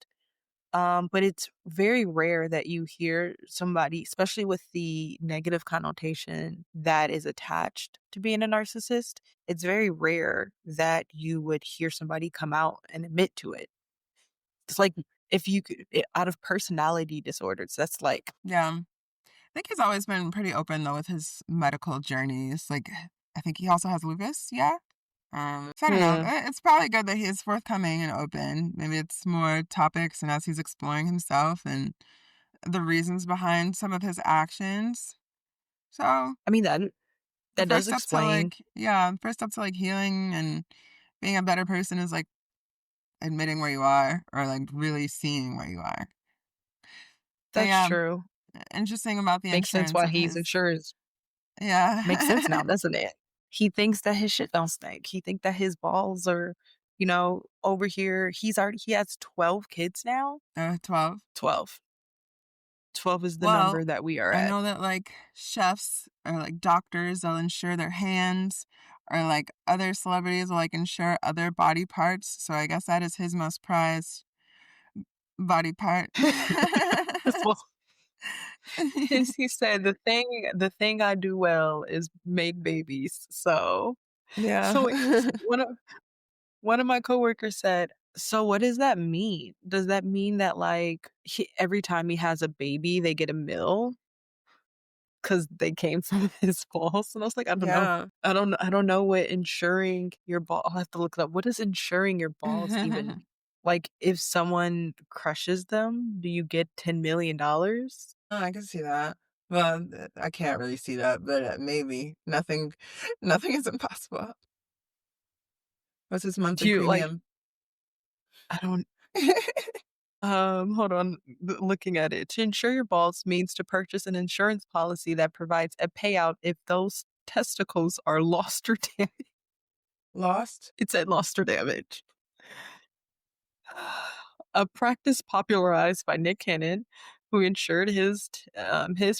But it's very rare that you hear somebody, especially with the negative connotation that is attached to being a narcissist, it's very rare that you would hear somebody come out and admit to it. It's like if you could out of personality disorders, that's like Yeah. I think he's always been pretty open, though, with his medical journeys, like, I think he also has lupus, yeah? So I don't know, hmm. it's probably good that he is forthcoming and open. Maybe it's more topics and as he's exploring himself and the reasons behind some of his actions. So, I mean, the that first does step to, explain. the first step to, like, healing and being a better person is, like, admitting where you are or, like, really seeing where you are. But, That's yeah, true. interesting about the Makes sense insurance why of he's his. insured. Makes sense Yeah. now, doesn't it? He thinks that his shit don't stink. He think that his balls are, over here. He has 12 kids now. 12. 12. 12 is the Well, number that we are I at. know that, like, chefs or, like, doctors, they'll insure their hands, or, like, other celebrities will, like, insure other body parts, so I guess that is his most prized body part. Well, he said the thing I do well is make babies. So Yeah. So wait, one of my coworkers said, "So what does that mean? Does that mean that, like, every time he has a baby, they get a meal because they came from his balls?" And I was like, "I don't know. Yeah. I don't know what insuring your ball." I'll have to look it up. What does insuring your balls even like, if someone crushes them, do you get $10,000,000? Oh, I can see that. Well, I can't really see that, but maybe. Nothing nothing is impossible. What's his Do monthly you, like premium? I don't hold on, looking at it. To insure your balls means to purchase an insurance policy that provides a payout if those testicles are lost or damaged. Lost? It said lost or damaged. A practice popularized by Nick Cannon, who insured his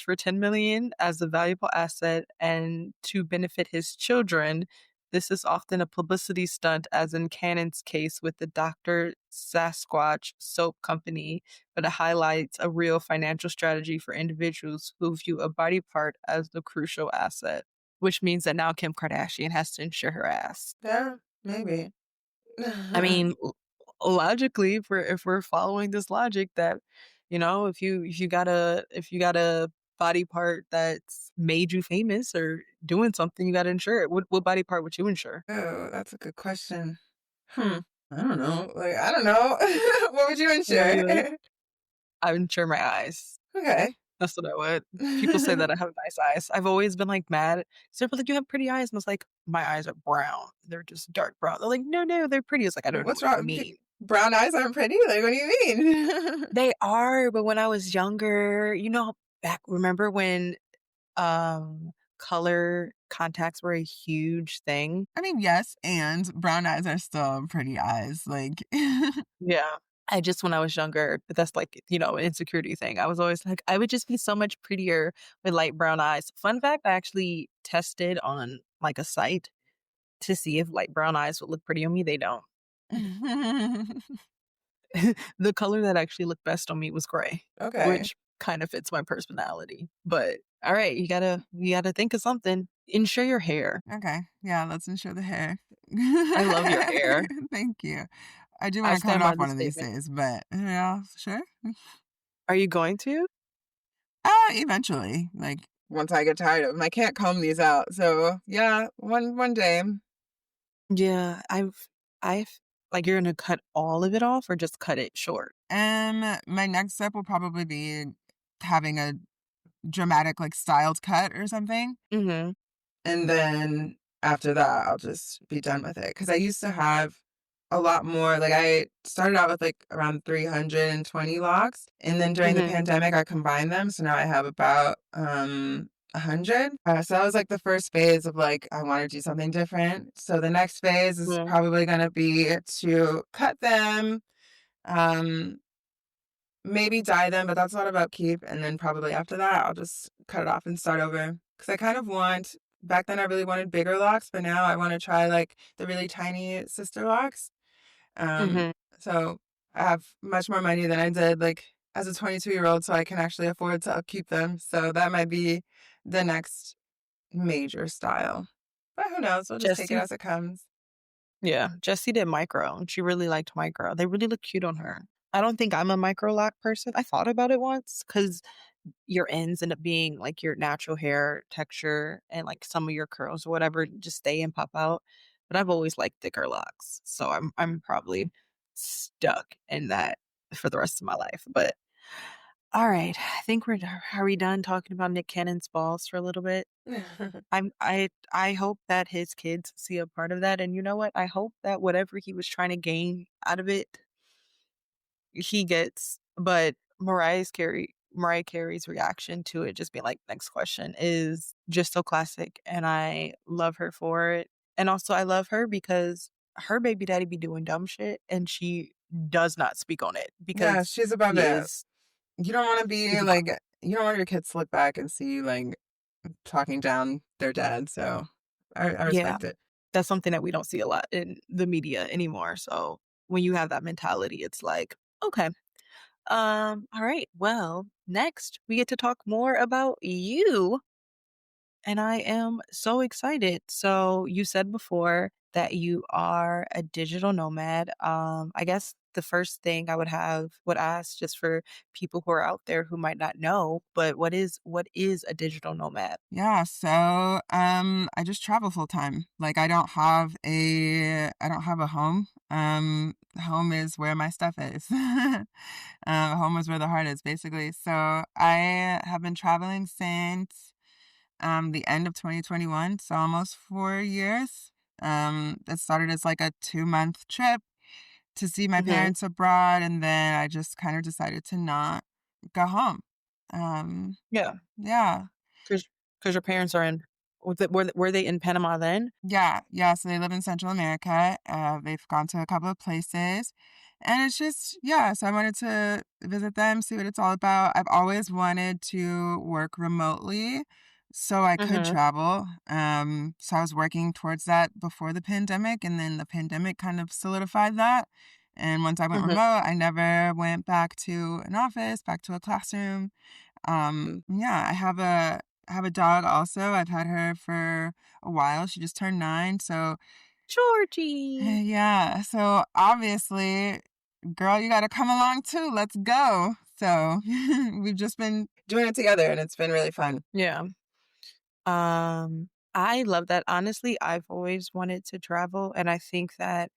for 10 million as a valuable asset and to benefit his children. This is often a publicity stunt, as in Cannon's case with the Dr. Sasquatch soap company, but it highlights a real financial strategy for individuals who view a body part as the crucial asset, which means that now Kim Kardashian has to insure her ass. Yeah, maybe. I mean, logically, if we're following this logic that, if you got a body part that's made you famous or doing something, you gotta insure it. What body part would you insure? Oh, that's a good question. Hmm. I don't know. Like, I don't know. What would you Yeah, insure? you're like, I would insure my eyes. Okay. That's what I would. People say that I have nice eyes. I've always been like mad. So they're like, "You have pretty eyes," and I was like, "My eyes are brown. They're just dark brown." They're like, "No, no, they're pretty." I was like, "I don't know What's what you wrong? mean." Brown eyes aren't pretty? Like, what do you mean? They are, but when I was younger, back remember when color contacts were a huge thing? I mean, yes, and brown eyes are still pretty eyes. Like, Yeah. I just when I was younger, but that's like, an insecurity thing. I was always like, I would just be so much prettier with light brown eyes. Fun fact, I actually tested on like a site to see if light brown eyes would look pretty on me. They don't. The color that actually looked best on me was gray, okay. which kind of fits my personality. But all right, you gotta think of something. Insure your hair. Okay. Yeah, let's ensure the hair. I love your hair. Thank you. I do I want to cut it stand by off the one of these statement. days, but yeah, sure. Are you going to? Eventually, like once I get tired of them, I can't comb these out. So yeah, one day. Yeah, I've like, you're gonna cut all of it off or just cut it short? My next step will probably be having a dramatic, like styled cut or something. Mhm, And then after that, I'll just be done with it. Because I used to have a lot more. Like I started out with like around 320 locks, and then during the mhm, pandemic, I combined them. So now I have about 100. So that was like the first phase of like I want to do something different. So the next phase is yeah, probably going to be to cut them. Um, Maybe dye them, but that's not about keep, and then probably after that, I'll just cut it off and start over. Because I kind of want back then I really wanted bigger locks, but now I wanna try, like, the really tiny sister locks. Um, mhm. so I have much more money than I did, like, as a 22-year-old, so I can actually afford to upkeep them, so that might be the next major style. But who knows? We'll just take it Jessie as it comes. Yeah, Jessie did micro, and she really liked micro. They really look cute on her. I don't think I'm a micro lock person. I thought about it once because your ends end up being, like, your natural hair texture and, like, some of your curls or whatever just stay and pop out, but I've always liked thicker locks, so I'm probably stuck in that for the rest of my life, but alright, I think are we done talking about Nick Cannon's balls for a little bit? I hope that his kids see a part of that, and you know what? I hope that whatever he was trying to gain out of it, he gets, but Mariah Carey's reaction to it just being like, "Next question," is just so classic, and I love her for it, and also I love her because her baby daddy be doing dumb shit, and she does not speak on it Yeah, because she's above he it. is You don't wanna be, he's above like it. you don't want your kids to look back and see, like, talking down their dad, so I Yeah. respect it. That's something that we don't see a lot in the media anymore, so when you have that mentality, it's like, "Okay, alright, well, next, we get to talk more about you. and I am so excited. So, you said before that you are a digital nomad. I guess the first thing I would ask just for people who are out there who might not know, but what is a digital nomad? Yeah, so I just travel full time. Like I don't have a home. Home is where my stuff is. Home is where the heart is basically. So I have been traveling since the end of 2021, so almost 4 years. It started as like a 2-month trip to see my Mhm. parents abroad, and then I just kind of decided to not go home. Um, Yeah, yeah. 'cause your parents are in were they in Panama then? Yeah, yeah, so they live in Central America. They've gone to a couple of places, and it's just yeah, so I wanted to visit them, see what it's all about. I've always wanted to work remotely so I could Mhm, travel. So I was working towards that before the pandemic, and then the pandemic kind of solidified that. And once I went mhm. remote, I never went back to an office, back to a classroom. Yeah, I have a dog also. I've had her for a while. She just turned 9, so Georgie. yeah. So obviously, girl, you gotta come along too. Let's go. So we've just been doing it together and it's been really fun. Yeah. I love that. Honestly, I've always wanted to travel, and I think that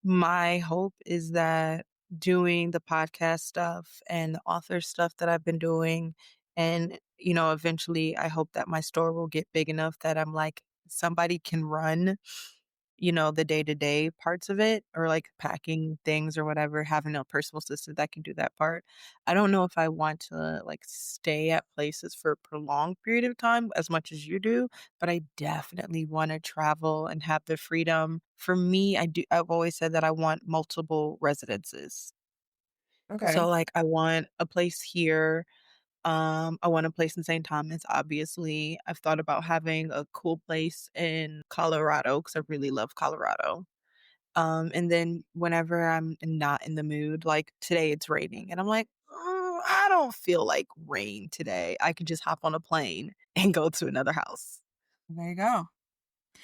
my hope is that doing the podcast stuff and the author stuff that I've been doing, and, eventually I hope that my store will get big enough that I'm like, somebody can run, the day-to-day parts of it or like packing things or whatever, having a personal assistant that can do that part. I don't know if I want to like stay at places for a prolonged period of time as much as you do, but I definitely want to travel and have the freedom. For me, I've always said that I want multiple residences. Okay. So like I want a place here. I want a place in St. Thomas, obviously. I've thought about having a cool place in Colorado because I really love Colorado. And then whenever I'm not in the mood, like today it's raining, and I'm like, I don't feel like rain today. I could just hop on a plane and go to another house. There you go.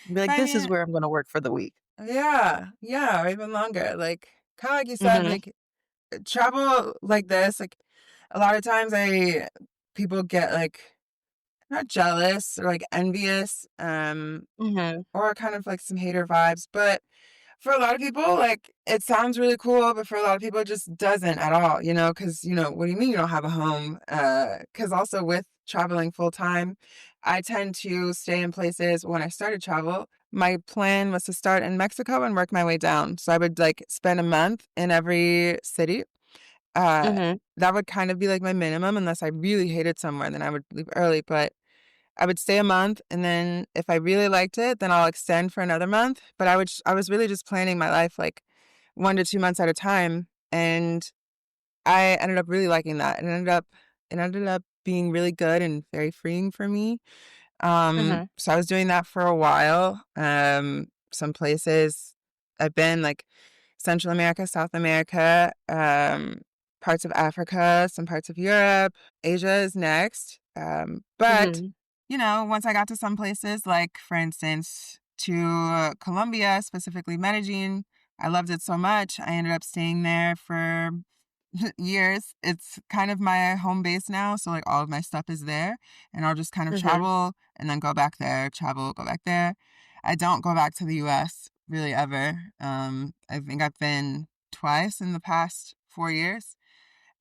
And be like, I this is mean, where I'm going to work for the week. yeah, yeah, or even longer. Like kind of like you said, Mhm. like travel like this, like a lot of times I people get like not jealous or like envious, Mhm. or kind of like some hater vibes. But for a lot of people, like it sounds really cool, but for a lot of people, it just doesn't at all, because, what do you mean you don't have a home? Because also with traveling full time, I tend to stay in places when I started travel. My plan was to start in Mexico and work my way down. So I would like spend a month in every city. Uh, Mhm. that would kind of be like my minimum unless I really hated somewhere, then I would leave early. But I would stay a month, and then if I really liked it, then I'll extend for another month. But I was really just planning my life like 1 to 2 months at a time, and I ended up really liking that. It ended up being really good and very freeing for me. Mhm. So I was doing that for a while. Some places I've been like Central America, South America, parts of Africa, some parts of Europe. Asia is next. But Mhm. once I got to some places, like for instance, to Colombia, specifically Medellin, I loved it so much. I ended up staying there for years. It's kind of my home base now. So, like, all of my stuff is there. And I'll just kind of Mhm. travel and then go back there, travel, go back there. I don't go back to the US really ever. I think I've been twice in the past 4 years.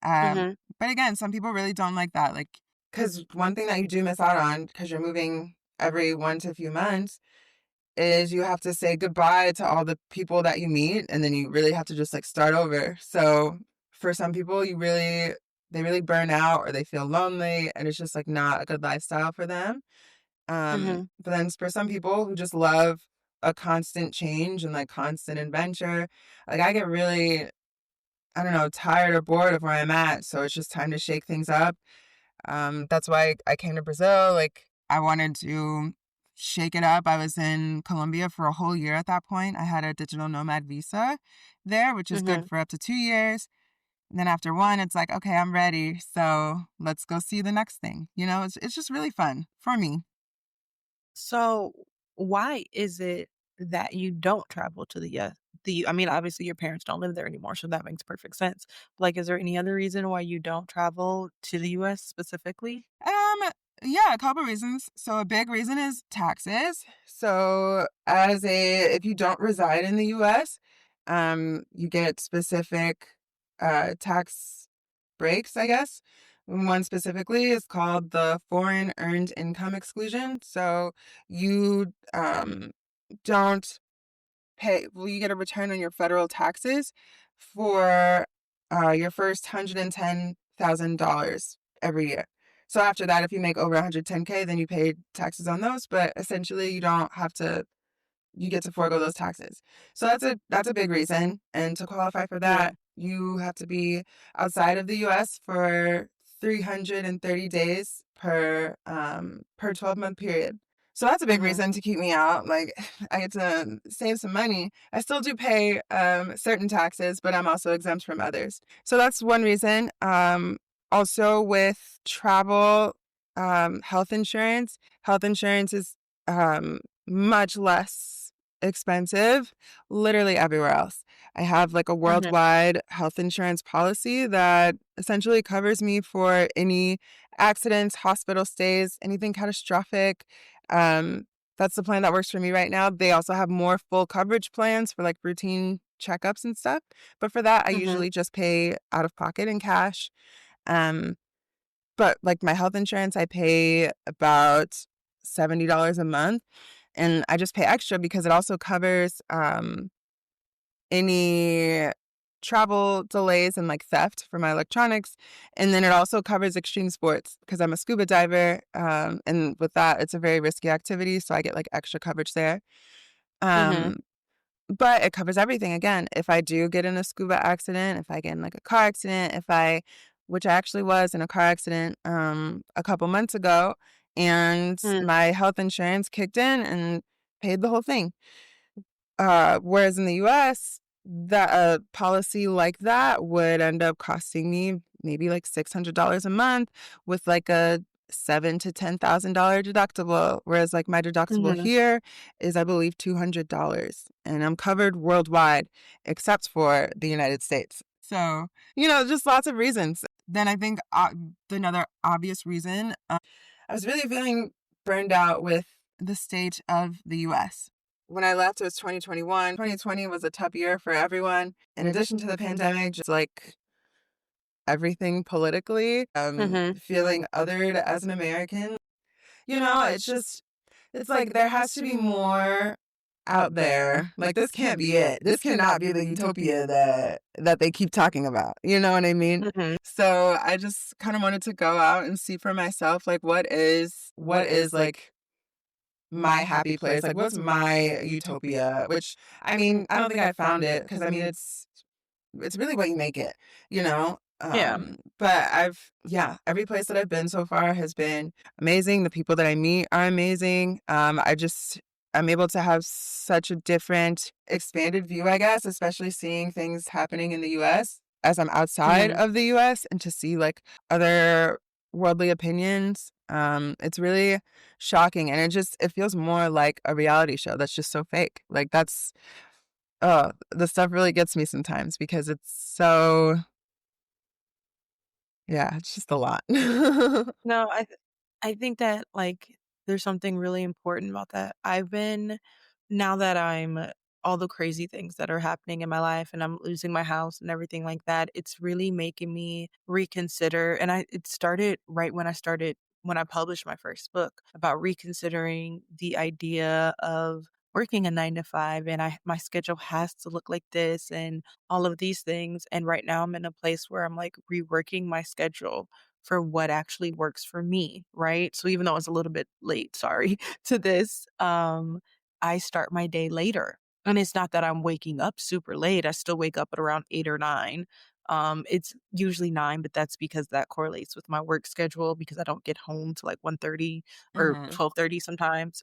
Mhm. But again, some people really don't like that. Like, because one thing that you do miss out on because you're moving every 1 to few months is you have to say goodbye to all the people that you meet and then you really have to just like start over. So for some people they really burn out or they feel lonely and it's just like not a good lifestyle for them. Mhm. But then for some people who just love a constant change and like constant adventure, like I get really, I don't know, tired or bored of where I'm at. So it's just time to shake things up. That's why I came to Brazil. Like I wanted to shake it up. I was in Colombia for a whole year at that point. I had a digital nomad visa there, which is good Mhm. for up to 2 years. And then after one, it's like, okay, I'm ready. So let's go see the next thing. It's just really fun for me. So, why is it that you don't travel to I mean, obviously, your parents don't live there anymore, so that makes perfect sense. Like, is there any other reason why you don't travel to the US specifically? Um, yeah, a couple reasons. So a big reason is taxes. So if you don't reside in the US, you get specific tax breaks, I guess. One specifically is called the foreign earned income exclusion. So you don't you get a return on your federal taxes for your first $110,000 every year. So after that, if you make over 110K, then you pay taxes on those. But essentially, you don't have to you get to forego those taxes. So that's a big reason. And to qualify for Yeah. that, you have to be outside of the US for 330 days per 12-month period. So that's a big Mhm. reason to keep me out. Like I get to save some money. I still do pay certain taxes, but I'm also exempt from others. So that's one reason. Also with travel, health insurance is much less expensive literally everywhere else. I have like a Mhm. worldwide health insurance policy that essentially covers me for any accidents, hospital stays, anything catastrophic. Um, that's the plan that works for me right now. They also have more full coverage plans for like routine checkups and stuff. But for that, I Mhm. usually just pay out of pocket in cash. Um, but like my health insurance, I pay about $70 a month, and I just pay extra because it also covers any travel delays and like theft for my electronics. And then it also covers extreme sports because I'm a scuba diver. And with that, it's a very risky activity. So I get like extra coverage there. Mhm. Um, but it covers everything. Again, if I do get in a scuba accident, if I get in like a car accident, which I actually was in a car accident a couple months ago, and Mm. my health insurance kicked in and paid the whole thing. Whereas in the US, that a policy like that would end up costing me maybe like $600 a month with like a seven to $10,000 deductible. Whereas like my deductible Mhm. here is, I believe, $200, and I'm covered worldwide except for the United States. So just lots of reasons. Then I think another obvious reason, I was really feeling burned out with the state of the US. When I left, it was 2021. 2020 was a tough year for everyone. In addition to the pandemic, just like everything politically, Mhm. feeling othered as an American. It's like there has to be more out there. Like this can't be it. This cannot be the utopia that they keep talking about. You know what I mean? Mhm. So I just kind of wanted to go out and see for myself, like what is like my happy place? Like, what's my utopia? Which, I mean, I don't think I found it because I mean, it's really what you make it, you know? Yeah. But yeah, every place that I've been so far has been amazing. The people that I meet are amazing. I'm able to have such a different, expanded view, I guess, especially seeing things happening in the US as I'm outside Mhm. of the US and to see like other worldly opinions. It's really shocking, and it feels more like a reality show that's just so fake. Like that's the stuff really gets me sometimes because it's so yeah, it's just a lot. No, I think that, like, there's something really important about that. Now that all the crazy things that are happening in my life and I'm losing my house and everything like that, it's really making me reconsider. And it started right when I published my first book about reconsidering the idea of working a 9 to 5 and my schedule has to look like this and all of these things. And right now I'm in a place where I'm like reworking my schedule for what actually works for me, right? So even though it's a little bit late, sorry, to this, I start my day later. And it's not that I'm waking up super late. I still wake up at around 8 or 9. It's usually 9, but that's because that correlates with my work schedule because I don't get home till like 1:30 or Mhm. 12:30 sometimes.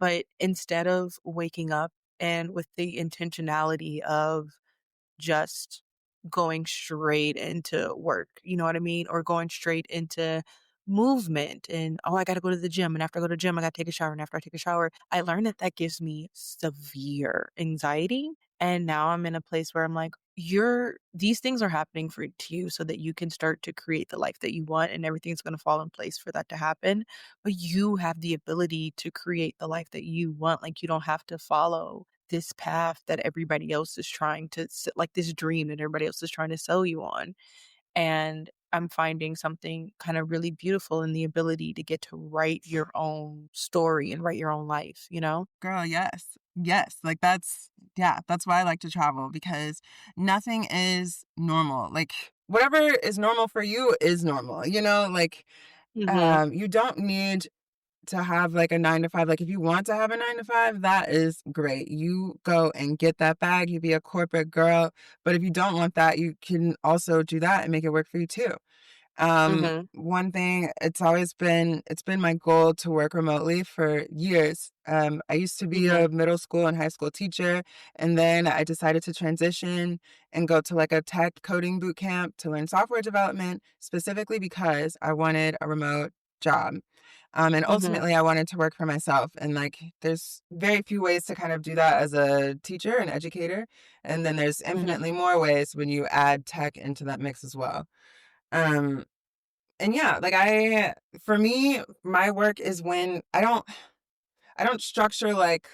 But instead of waking up and with the intentionality of just going straight into work, you know what I mean? Or going straight into movement and, "Oh, I gotta go to the gym, and after I go to the gym, I gotta take a shower, and after I take a shower," I learned that that gives me severe anxiety, and now I'm in a place where I'm like, "You're these things are happening for to you so that you can start to create the life that you want, and everything's gonna fall in place for that to happen, but you have the ability to create the life that you want, like, you don't have to follow this path that everybody else is trying to s like, this dream that everybody else is trying to sell you on." And I'm finding something kind of really beautiful in the ability to get to write your own story and write your own life, you know? Girl, yes. Yes. Like that's yeah, that's why I like to travel because nothing is normal. Like whatever is normal for you is normal, you know? Like Mhm, you don't need to have like a 9 to 5. Like if you want to have a 9 to 5, that is great. You go and get that bag, you be a corporate girl. But if you don't want that, you can also do that and make it work for you too. mhm, One thing, it's been my goal to work remotely for years. I used to be mhm, a middle school and high school teacher, and then I decided to transition and go to like a tech coding boot camp to learn software development, specifically because I wanted a remote job. And mhm, ultimately I wanted to work for myself. And like there's very few ways to kind of do that as a teacher and educator. And then there's mhm, infinitely more ways when you add tech into that mix as well. Um, and yeah, like for me, my work is when I don't structure like,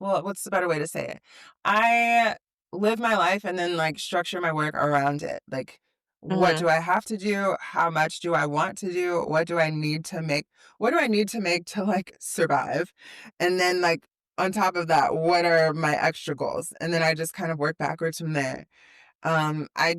well, what's the better way to say it? I live my life and then like structure my work around it. Like, what mhm, do I have to do? How much do I want to do? What do I need to make? What do I need to make to like survive? And then like on top of that, what are my extra goals? And then I just kind of work backwards from there. Um, I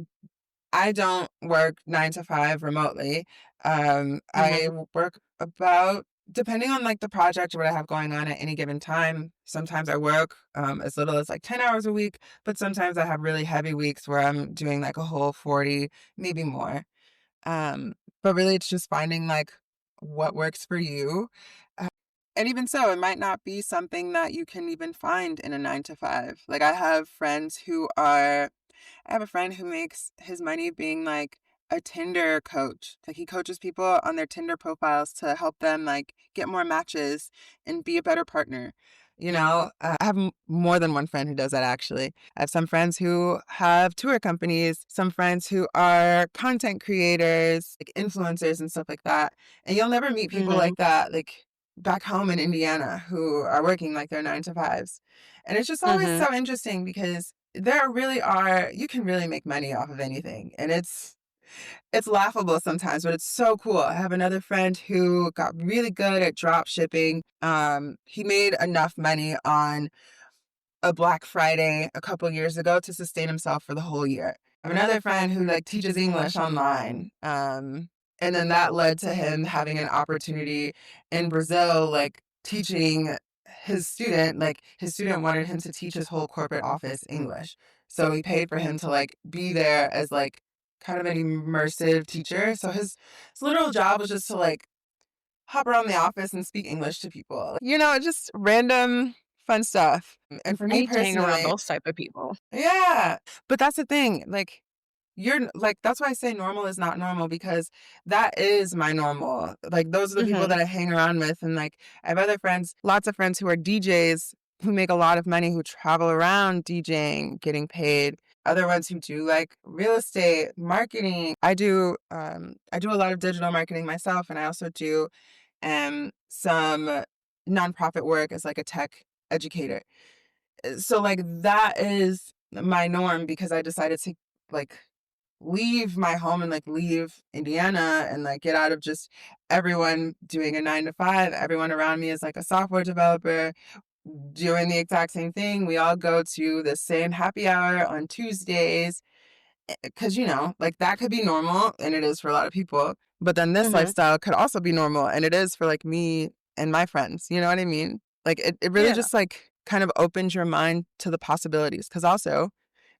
I don't work 9 to 5 remotely. I mhm, work about depending on like the project or what I have going on at any given time. Sometimes I work as little as like 10 hours a week, but sometimes I have really heavy weeks where I'm doing like a whole 40, maybe more. Um, but really it's just finding like what works for you. Uh, and even so, it might not be something that you can even find in a 9 to 5. Like I have a friend who makes his money being like a Tinder coach. Like he coaches people on their Tinder profiles to help them like get more matches and be a better partner. I have more than one friend who does that actually. I have some friends who have tour companies, some friends who are content creators, like influencers and stuff like that. And you'll never meet people mhm, like that, like back home in Indiana who are working like their 9 to 5s. And it's just always mhm. so interesting because there really are you can really make money off of anything, and it's laughable sometimes, but it's so cool. I have another friend who got really good at drop shipping. He made enough money on a Black Friday a couple years ago to sustain himself for the whole year. I have another friend who like teaches English online. And then that led to him having an opportunity in Brazil, like teaching his student wanted him to teach his whole corporate office English. So he paid for him to like be there as like kind of an immersive teacher. So his literal job was just to like hop around the office and speak English to people. Just random fun stuff. And for I me need to hang around personally, those type of people. yeah. But that's the thing. Like like that's why I say normal is not normal because that is my normal. Like those are the people Mhm, that I hang around with and like I have other friends, lots of friends who are DJs who make a lot of money who travel around DJing, getting paid. Other ones who do like real estate, marketing. I do a lot of digital marketing myself and I also do some nonprofit work as like a tech educator. So like that is my norm because I decided to like leave my home and like leave Indiana and like get out of just everyone doing a 9 to 5. Everyone around me is like a software developer doing the exact same thing. We all go to the same happy hour on Tuesdays because like that could be normal and it is for a lot of people, but then this mhm. lifestyle could also be normal and it is for like me and my friends, you know what I mean? Like it really Yeah, just like kind of opens your mind to the possibilities because also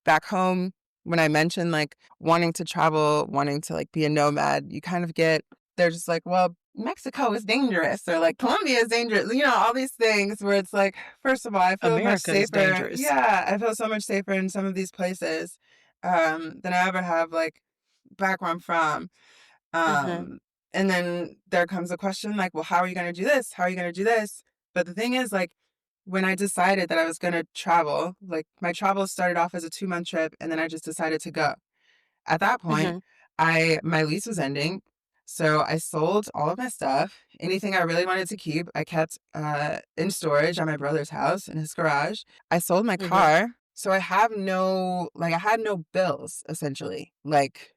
back home when I mentioned like wanting to travel, wanting to like be a nomad, you kind of get they're just like, well, Mexico is dangerous or like Colombia is dangerous, all these things where it's like, first of all, I feel much America is safer. dangerous. Yeah, I feel so much safer in some of these places than I ever have like back where I'm from. Mhm. Um And then there comes a question like, well, how are you going to do this? How are you going to do this? But the thing is, like, when I decided that I was going to travel, like, my travel started off as a 2-month trip, and then I just decided to go. At that point, Mhm. my lease was ending, so I sold all of my stuff. Anything I really wanted to keep, I kept in storage at my brother's house in his garage. I sold my Mhm. car, so I had no bills essentially. Like,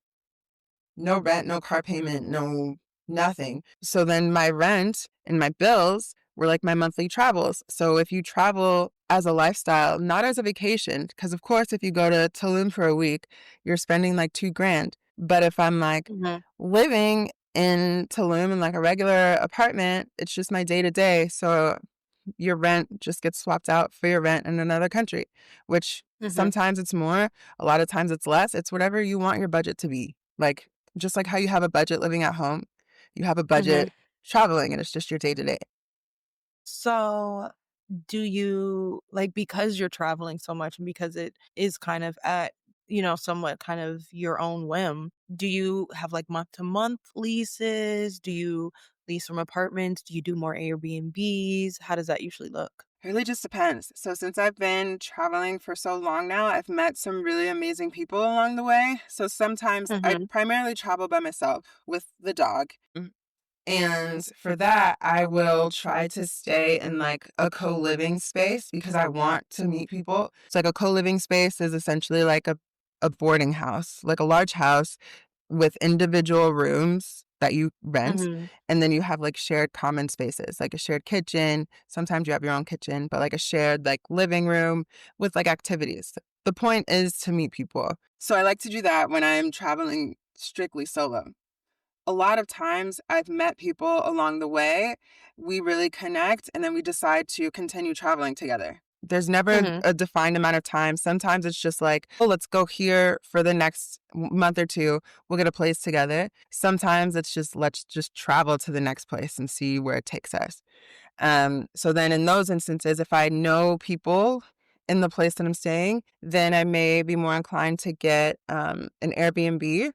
no rent, no car payment, no nothing. So then my rent and my bills were like my monthly travels. So if you travel as a lifestyle, not as a vacation, because of course, if you go to Tulum for a week, you're spending like 2 grand. But if I'm like Mhm. living in Tulum in like a regular apartment, it's just my day to day. So your rent just gets swapped out for your rent in another country, which Mhm. sometimes it's more, a lot of times it's less. It's whatever you want your budget to be. Like, just like how you have a budget living at home, you have a Mhm. budget traveling, and it's just your day to day. So, do you like, because you're traveling so much and because it is kind of at, somewhat kind of your own whim, do you have like month to month leases? Do you lease from apartments? Do you do more Airbnbs? How does that usually look? It really just depends. So, since I've been traveling for so long now, I've met some really amazing people along the way. So, sometimes I Mhm. primarily travel by myself with the dog. And for that, I will try to stay in like a co living space because I want to meet people. It's like a co living space is essentially like a boarding house, like a large house with individual rooms that you rent. Mhm. And then you have like shared common spaces, like a shared kitchen. Sometimes you have your own kitchen, but like a shared like living room with like activities. The point is to meet people. So I like to do that when I'm traveling strictly solo. A lot of times I've met people along the way. We really connect and then we decide to continue traveling together. There's never Mhm. a defined amount of time. Sometimes it's just like, oh, let's go here for the next month or two. We'll get a place together. Sometimes it's just, let's just travel to the next place and see where it takes us. So then in those instances, if I know people in the place that I'm staying, then I may be more inclined to get an Airbnb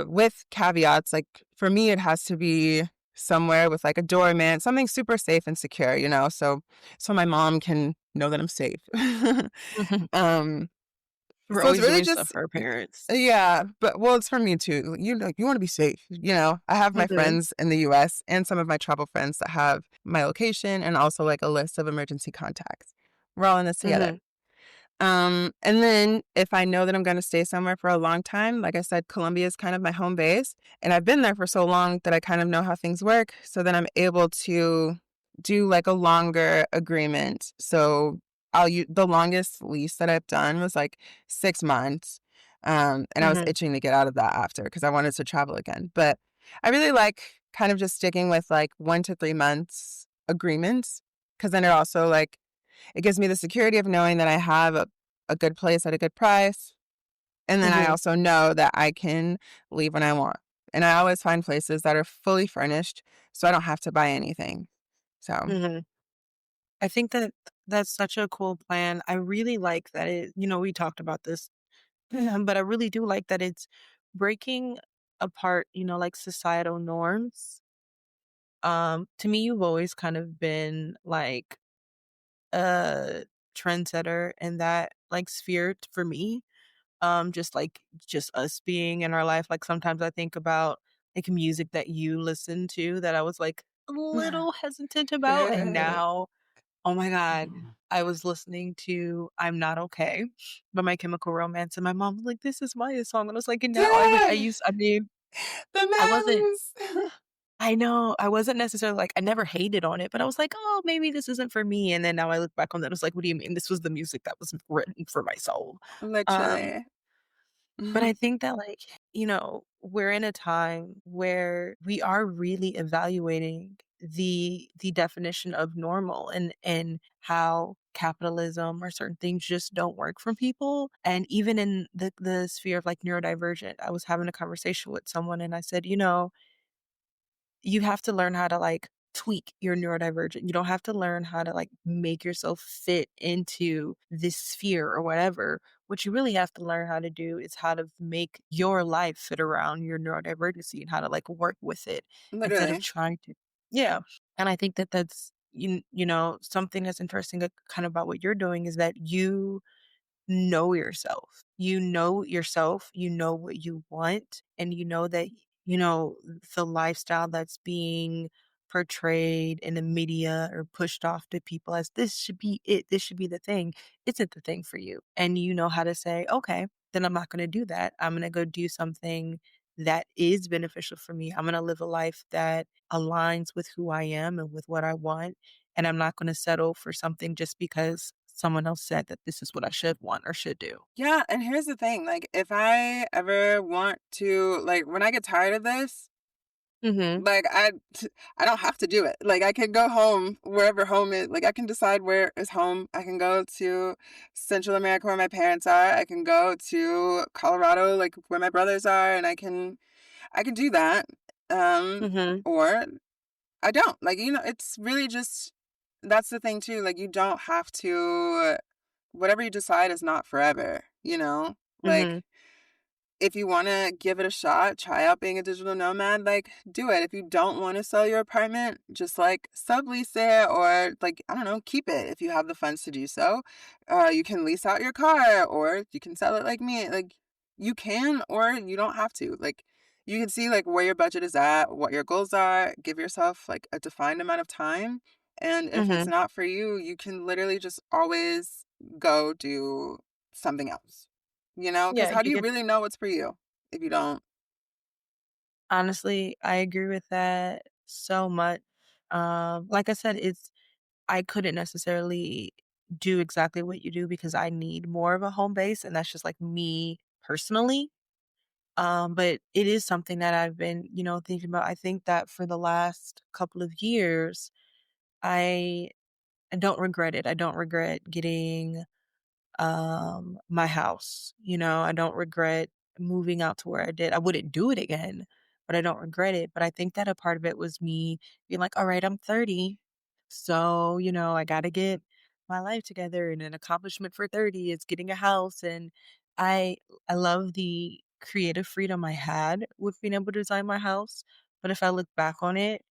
with caveats. Like for me, it has to be somewhere with like a doorman, something super safe and secure, so my mom can know that I'm safe. Mhm. um, We're so it's always really doing stuff just for our parents. yeah, but well, it's for me too. You want to be safe. I have my Mhm. friends in the U.S. and some of my travel friends that have my location and also like a list of emergency contacts. We're all in this together. Mhm. And then if I know that I'm going to stay somewhere for a long time, like I said, Colombia is kind of my home base, and I've been there for so long that I kind of know how things work. So then I'm able to do like a longer agreement. So the longest lease that I've done was like 6 months. And I was Mhm. itching to get out of that after because I wanted to travel again. But I really like kind of just sticking with like 1 to 3 months agreements because then it gives me the security of knowing that I have a good place at a good price. And then I Mhm. also know that I can leave when I want. And I always find places that are fully furnished so I don't have to buy anything. So, Mhm. I think that that's such a cool plan. I really like that we talked about this, but I really do like that it's breaking apart, like societal norms. To me, you've always kind of been like a trendsetter in that like sphere for me. Just us being in our life. Like sometimes I think about like music that you listen to that I was like a little hesitant about, and now, oh my god, I was listening to "I'm Not Okay" by My Chemical Romance, and my mom was like, "This is my song," and I was like, and now Dang, I mean, the I wasn't memes. I know, I wasn't necessarily like I never hated on it, but I was like, "Oh, maybe this isn't for me," and then now I look back on that, I was like, "What do you mean? This was the music that was written for my soul." Um, Literally. but I think that, like, we're in a time where we are really evaluating the definition of normal, and how capitalism or certain things just don't work for people. And even in the sphere of like neurodivergent, I was having a conversation with someone and I said, you have to learn how to like tweak your neurodivergent. You don't have to learn how to like make yourself fit into this sphere or whatever. What you really have to learn how to do is how to make your life fit around your neurodivergency and how to like work with it instead of Literally. trying to. Yeah. And I think that that's something that's interesting kind of about what you're doing is that you know yourself. You know yourself, you know what you want, and you know that, the lifestyle that's being portrayed in the media or pushed off to people as this should be it, this should be the thing, isn't the thing for you. And you know how to say, okay, then I'm not going to do that. I'm going to go do something that is beneficial for me. I'm going to live a life that aligns with who I am and with what I want, and I'm not gonna settle for something just because someone else said that this is what I should want or should do. Yeah, and here's the thing, like, if I ever want to like, when I get tired of this, Mhm. like, I don't have to do it. Like, I can go home wherever home is. Like, I can decide where is home. I can go to Central America where my parents are. I can go to Colorado, like, where my brothers are, and I can do that. Um, Mhm. or I don't. Like, it's really just that's the thing too. Like, you don't have to whatever you decide is not forever, you know? Mhm. Like, if you want to give it a shot, try out being a digital nomad, like do it. If you don't want to sell your apartment, just like sublease it or like, I don't know, keep it if you have the funds to do so. You can lease out your car or you can sell it like me. Like you can or you don't have to. Like you can see like where your budget is at, what your goals are, give yourself like a defined amount of time. And if it's Mhm. not for you, you can literally just always go do something else. Because Yeah, how do you you get really know what's for you if you don't? honestly, I agree with that so much. Like I said, I couldn't necessarily do exactly what you do because I need more of a home base, and that's just like me personally. But it is something that I've been, thinking about. I think that for the last couple of years, I I don't regret it. I don't regret getting my house. I don't regret moving out to where I did. I wouldn't do it again, but I don't regret it. But I think that a part of it was me being like, all right, I'm 30. So, I got to get my life together, and an accomplishment for 30 is getting a house. And I I love the creative freedom I had with being able to design my house. But if I look back on it,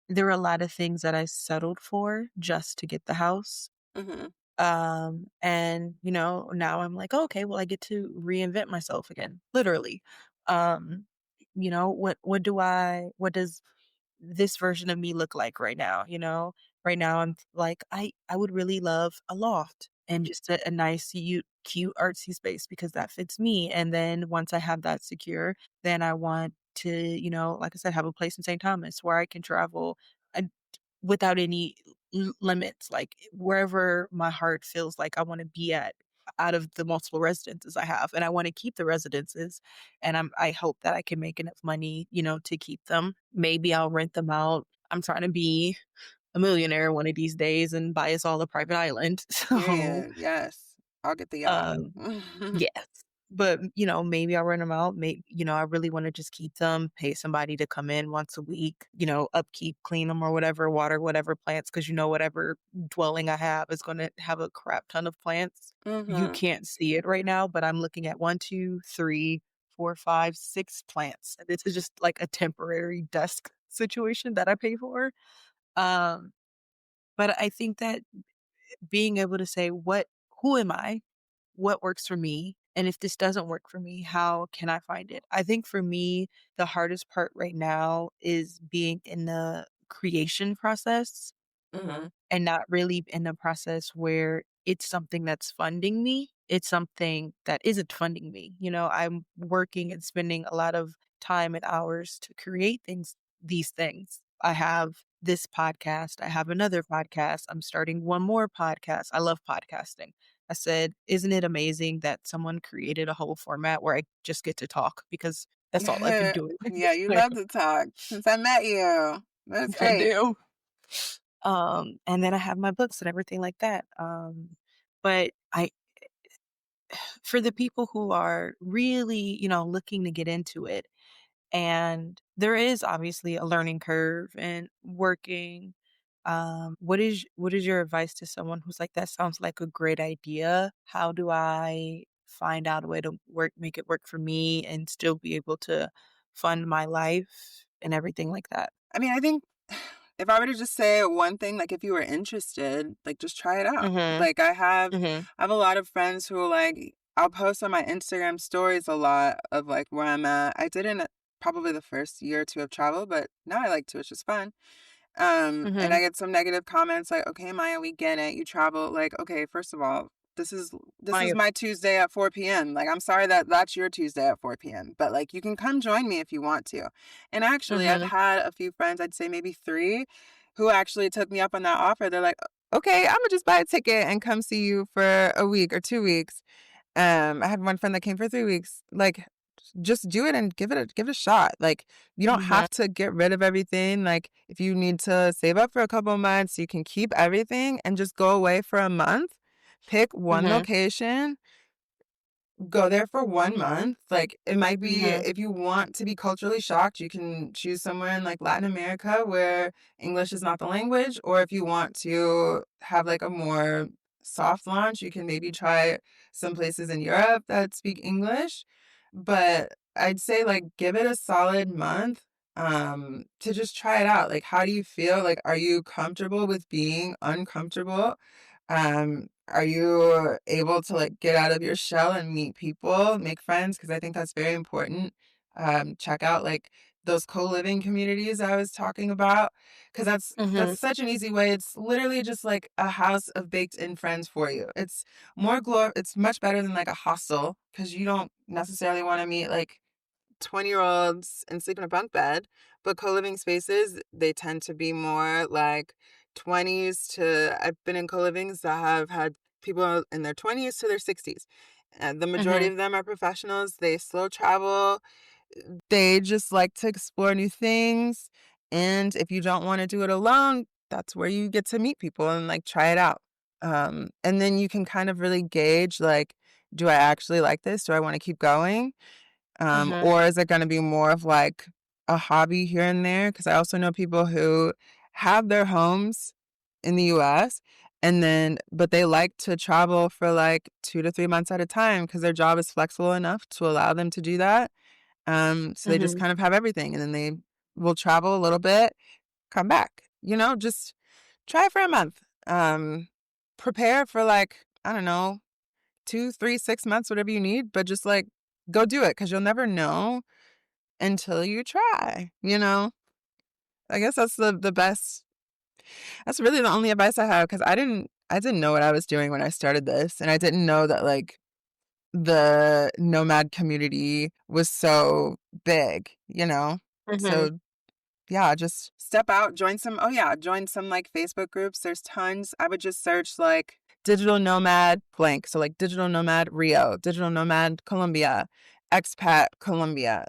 there were a lot of things that I settled for just to get the house. Mhm. And, now I'm like, "Oh, okay, well, I get to reinvent myself again, literally. Um, what does this version of me look like right now, Right now I'm like, I would really love a loft and just a nice, cute artsy space because that fits me. And then once I have that secure, then I want to, like I said, have a place in St. Thomas where I can travel and without any limits, like wherever my heart feels like I want to be at out of the multiple residences I have. And I want to keep the residences, and I hope that I can make enough money, to keep them. Maybe I'll rent them out. I'm trying to be a millionaire one of these days and buy us all a private island. So, Period. Yes. I'll get the yacht. um yes. But, maybe I'll rent them out. I really wanna just keep them, pay somebody to come in once a week, upkeep, clean them or whatever, water whatever plants, because whatever dwelling I have is gonna have a crap ton of plants. You Mhm. can't see it right now, but I'm looking at 1, 2, 3, 4, 5, 6 plants. And this is just like a temporary desk situation that I pay for. Um, but I think that being able to say, who am I? What works for me? And if this doesn't work for me, how can I find it? I think for me, the hardest part right now is being in the creation process Mhm. and not really in a process where it's something that's funding me. It's something that isn't funding me. I'm working and spending a lot of time and hours to create these things. I have this podcast. I have another podcast. I'm starting one more podcast. I love podcasting. I said, isn't it amazing that someone created a whole format where I just get to talk because that's all I've been doing. Yeah, you love to talk since I met you. That's I great. do. And then I have my books and everything like that. But for the people who are really, looking to get into it, And there is obviously a learning curve and working. What is your advice to someone who's like, "That sounds like a great idea. How do I find out a way to make it work for me and still be able to fund my life and everything like that?" I mean, I think if I were to just say one thing, like if you were interested, like just try it out. Mhm. Like Mhm. I have a lot of friends who like I'll post on my Instagram stories a lot of like where I'm at. I didn't probably the first year or two of travel, but now I like to. It's just fun. And I Mhm. get some negative comments like, "Okay, Maya, we get it. You travel." Like, okay, first of all, this is this is My my Tuesday at 4 p.m. Like, I'm sorry that that's your Tuesday at 4 p.m. But like, you can come join me if you want to. And actually, I've Mhm. had a few friends, I'd say maybe three, who actually took me up on that offer. They're like, "Okay, I'm gonna just buy a ticket and come see you for a week or 2 weeks." I had one friend that came for 3 weeks. Like, just do it and give it a shot. Like, you don't Mhm. have to get rid of everything. Like, if you need to save up for a couple of months, you can keep everything and just go away for a month. Pick one Mhm. location, go there for 1 month. Like, it might be Mhm. if you want to be culturally shocked, you can choose somewhere in, like, Latin America where English is not the language, or if you want to have, like, a more soft launch, you can maybe try some places in Europe that speak English. But I'd say, like, give it a solid month, to just try it out. Like, how do you feel? Like, are you comfortable with being uncomfortable? Are you able to like get out of your shell and meet people, make friends? Because I think that's very important. Check out like those co-living communities I was talking about, because that's Mhm. such an easy way. It's literally just like a house of baked-in friends for you. It's much better than like a hostel because you don't necessarily want to meet like 20-year-olds and sleep in a bunk bed, but co-living spaces, they tend to be more like 20s to I've been in co-livings that have had people in their 20s to their 60s. And the majority Mhm. of them are professionals. They slow travel. They just like to explore new things. And if you don't want to do it alone, that's where you get to meet people and like try it out. And then you can kind of really gauge like, do I actually like this? Do I want to keep going? Mhm. Or is it gonna be more of like a hobby here and there? Because I also know people who have their homes in the US but they like to travel for like 2 to 3 months at a time because their job is flexible enough to allow them to do that. So they just Mhm. kind of have everything and then they will travel a little bit, come back, just try it for a month. Prepare for like, I don't know, 2, 3, 6 months, whatever you need, but just like go do it because you'll never know until you try, you know? I guess that's the best that's really the only advice I have because I didn't know what I was doing when I started this, and I didn't know that, like, the nomad community was so big, you know? Mhm. So, yeah, just step out, join some, like, Facebook groups, there's tons. I would just search, like, digital nomad blank, so, like, digital nomad Rio, digital nomad Colombia, expat Colombia,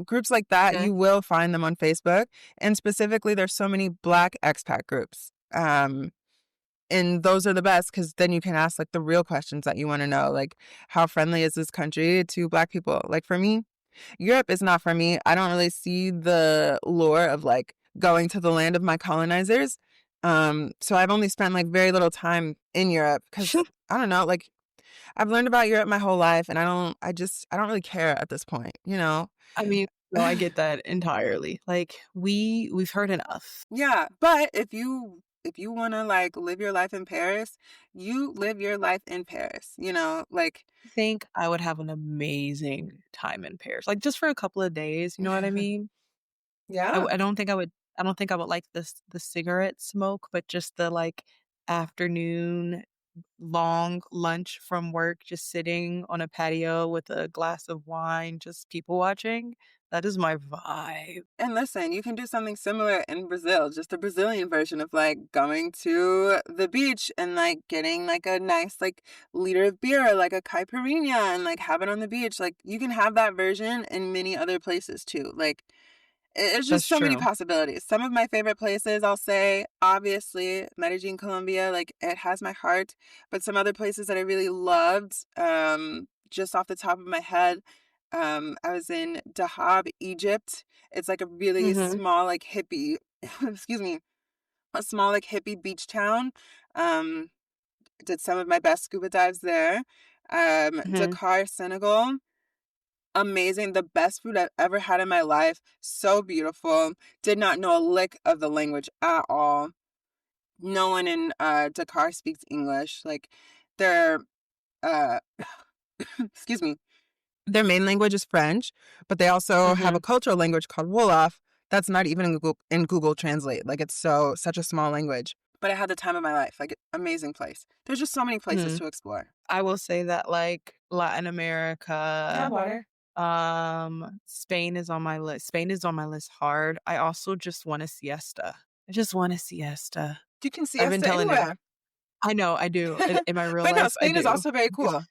groups like that, Mhm. you will find them on Facebook, and specifically, there's so many Black expat groups, and those are the best because then you can ask, like, the real questions that you wanna know, like, how friendly is this country to Black people? Like, for me, Europe is not for me. I don't really see the lure of like going to the land of my colonizers. So I've only spent like very little time in Europe because I don't know, like I've learned about Europe my whole life and I don't really care at this point, you know? I mean, no, I get that entirely. Like, we've heard enough. Yeah. But if you wanna like live your life in Paris, you live your life in Paris, like I think I would have an amazing time in Paris, like, just for a couple of days, you know what I mean? yeah. I don't think I would like the cigarette smoke, but just the, like, afternoon long lunch from work, just sitting on a patio with a glass of wine, just people watching. That is my vibe. And listen, you can do something similar in Brazil, just a Brazilian version of like going to the beach and like getting like a nice like liter of beer, like a caipirinha, and like have it on the beach. Like you can have that version in many other places too. Like it's That's just so many true. possibilities. Some of my favorite places, I'll say, obviously, Medellin, Colombia, like it has my heart. But some other places that I really loved, just off the top of my head, I was in Dahab, Egypt. It's like a really Mhm, small, like hippie, excuse me, a small, like hippie beach town. Um, did some of my best scuba dives there. mhm. Dakar, Senegal. Amazing. The best food I've ever had in my life. So beautiful. Did not know a lick of the language at all. No one in Dakar speaks English. Like, their uh, excuse me, their main language is French, but they also have a Mhm. cultural language called Wolof that's not even in Google Translate. Like, it's such a small language. But I had the time of my life. Like, amazing place. There's just so many places Mhm. to explore. I will say that, like, Latin Can I have America, water? Spain is on my list. Spain is on my list hard. I also just want a siesta. I just want a siesta. You can I've been siesta telling it. anywhere. I know, I do. In my real But no, life, I Spain is do. also very cool.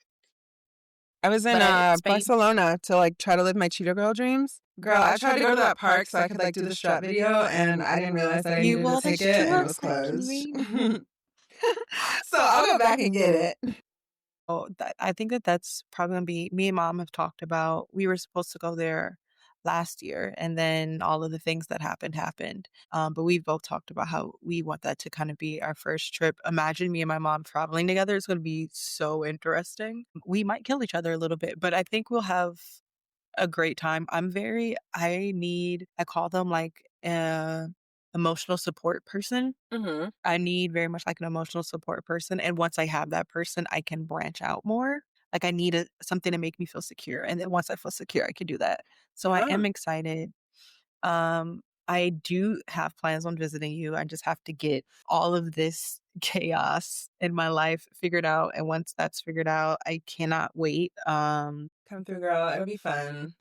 I was in But I Spain Barcelona to like try to live my Cheetah Girl dreams. Girl, I tried to go to that park so I could like do the strut video, and I didn't realize that I you needed a want a ticket and it was stress like closed. me. So I'll go back and get it. Oh, that I think that that's probably gonna be me and mom have talked about we were supposed to go there last year, and then all of the things that happened. But we've both talked about how we want that to kind of be our first trip. Imagine me and my mom traveling together. It's gonna be so interesting. We might kill each other a little bit, but I think we'll have a great time. I call them like a emotional support person. Hmm. I need very much like an emotional support person, and once I have that person, I can branch out more. Like, I need something to make me feel secure, and then once I feel secure, I can do that. So I Oh, am excited. I do have plans on visiting you. I just have to get all of this chaos in my life figured out, and once that's figured out, I cannot wait. come through, girl. It'll be fun.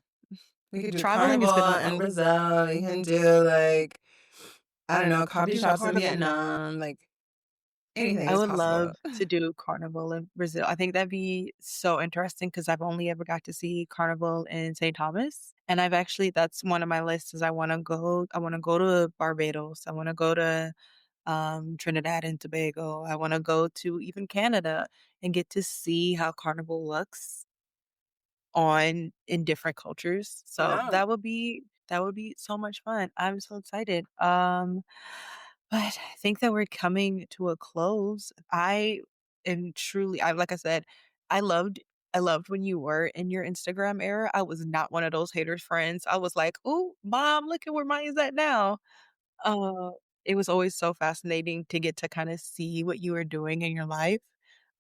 We could do Traveling has been carnival a in Brazil. We can do like, I don't know, coffee do shops in carnival. Vietnam. Like, anything I is would love possible. to do carnival in Brazil. I think that'd be so interesting because 'cause I've only ever got to see carnival in St. Thomas, and I've actually that's one of my lists is I wanna go to Barbados, I wanna go to, Trinidad and Tobago, I wanna go to even Canada and get to see how carnival looks on in different cultures. So Yeah. that would be so much fun. I'm so excited. But I think that we're coming to a close. I am truly I like I said, I loved I loved when you were in your Instagram era. I was not one of those haters friends. I was like, "Ooh, mom, look at where mine is at now." Uh, it was always so fascinating to get to kinda see what you were doing in your life.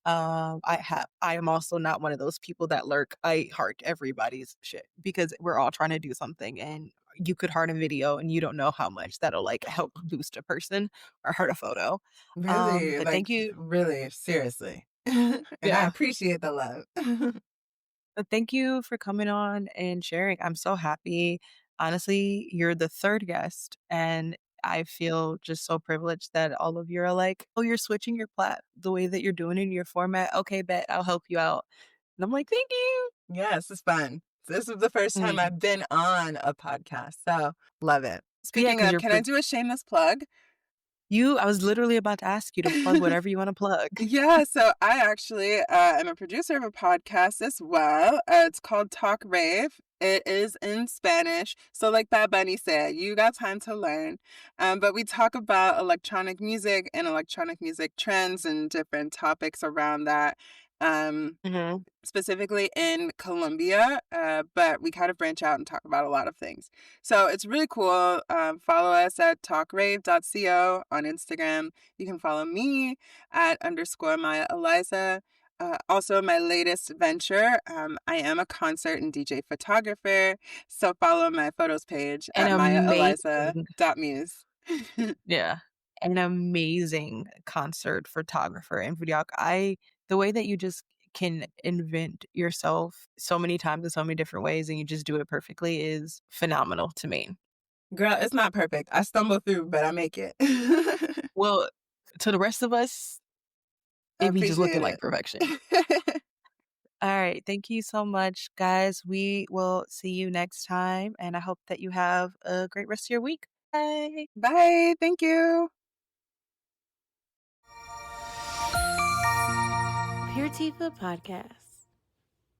I am also not one of those people that lurk. I heart everybody's shit because we're all trying to do something, and you could heart a video and you don't know how much that'll, like, help boost a person or heart a photo. Really, But like, thank you. really, seriously. And I Yeah. appreciate the love. But thank you for coming on and sharing. I'm so happy. Honestly, you're the 3rd guest, and I feel just so privileged that all of you are like, "Oh, you're switching your the way that you're doing it in your format. Okay, bet, I'll help you out." And I'm like, "Thank you." Yes, it's fun. This is the first time Mm. I've been on a podcast, so love it. Yeah, Speaking because of, you're can I do a shameless plug? I was literally about to ask you to plug whatever you wanna plug. Yeah, so I actually am a producer of a podcast as well. It's called Talk Rave. It is in Spanish. So, like Bad Bunny said, you got time to learn. But we talk about electronic music and electronic music trends and different topics around that. Um, Mhm. Specifically in Colombia, but we kind of branch out and talk about a lot of things. So it's really cool. Follow us at talkrave.co on Instagram. You can follow me at underscore Maya Eliza. Also, my latest venture, I am a concert and DJ photographer. So follow my photos page An at amazing mayaeliza.muse. Yeah. An amazing concert photographer and videog the way that you just can invent yourself so many times in so many different ways and you just do it perfectly is phenomenal to me. Girl, it's not perfect. I stumble through, but I make it. Well, to the rest of us, I it be just looking appreciate like it. perfection. Alright, thank you so much, guys. We will see you next time, and I hope that you have a great rest of your week. Bye. Bye. Thank you. PureTifa Podcast.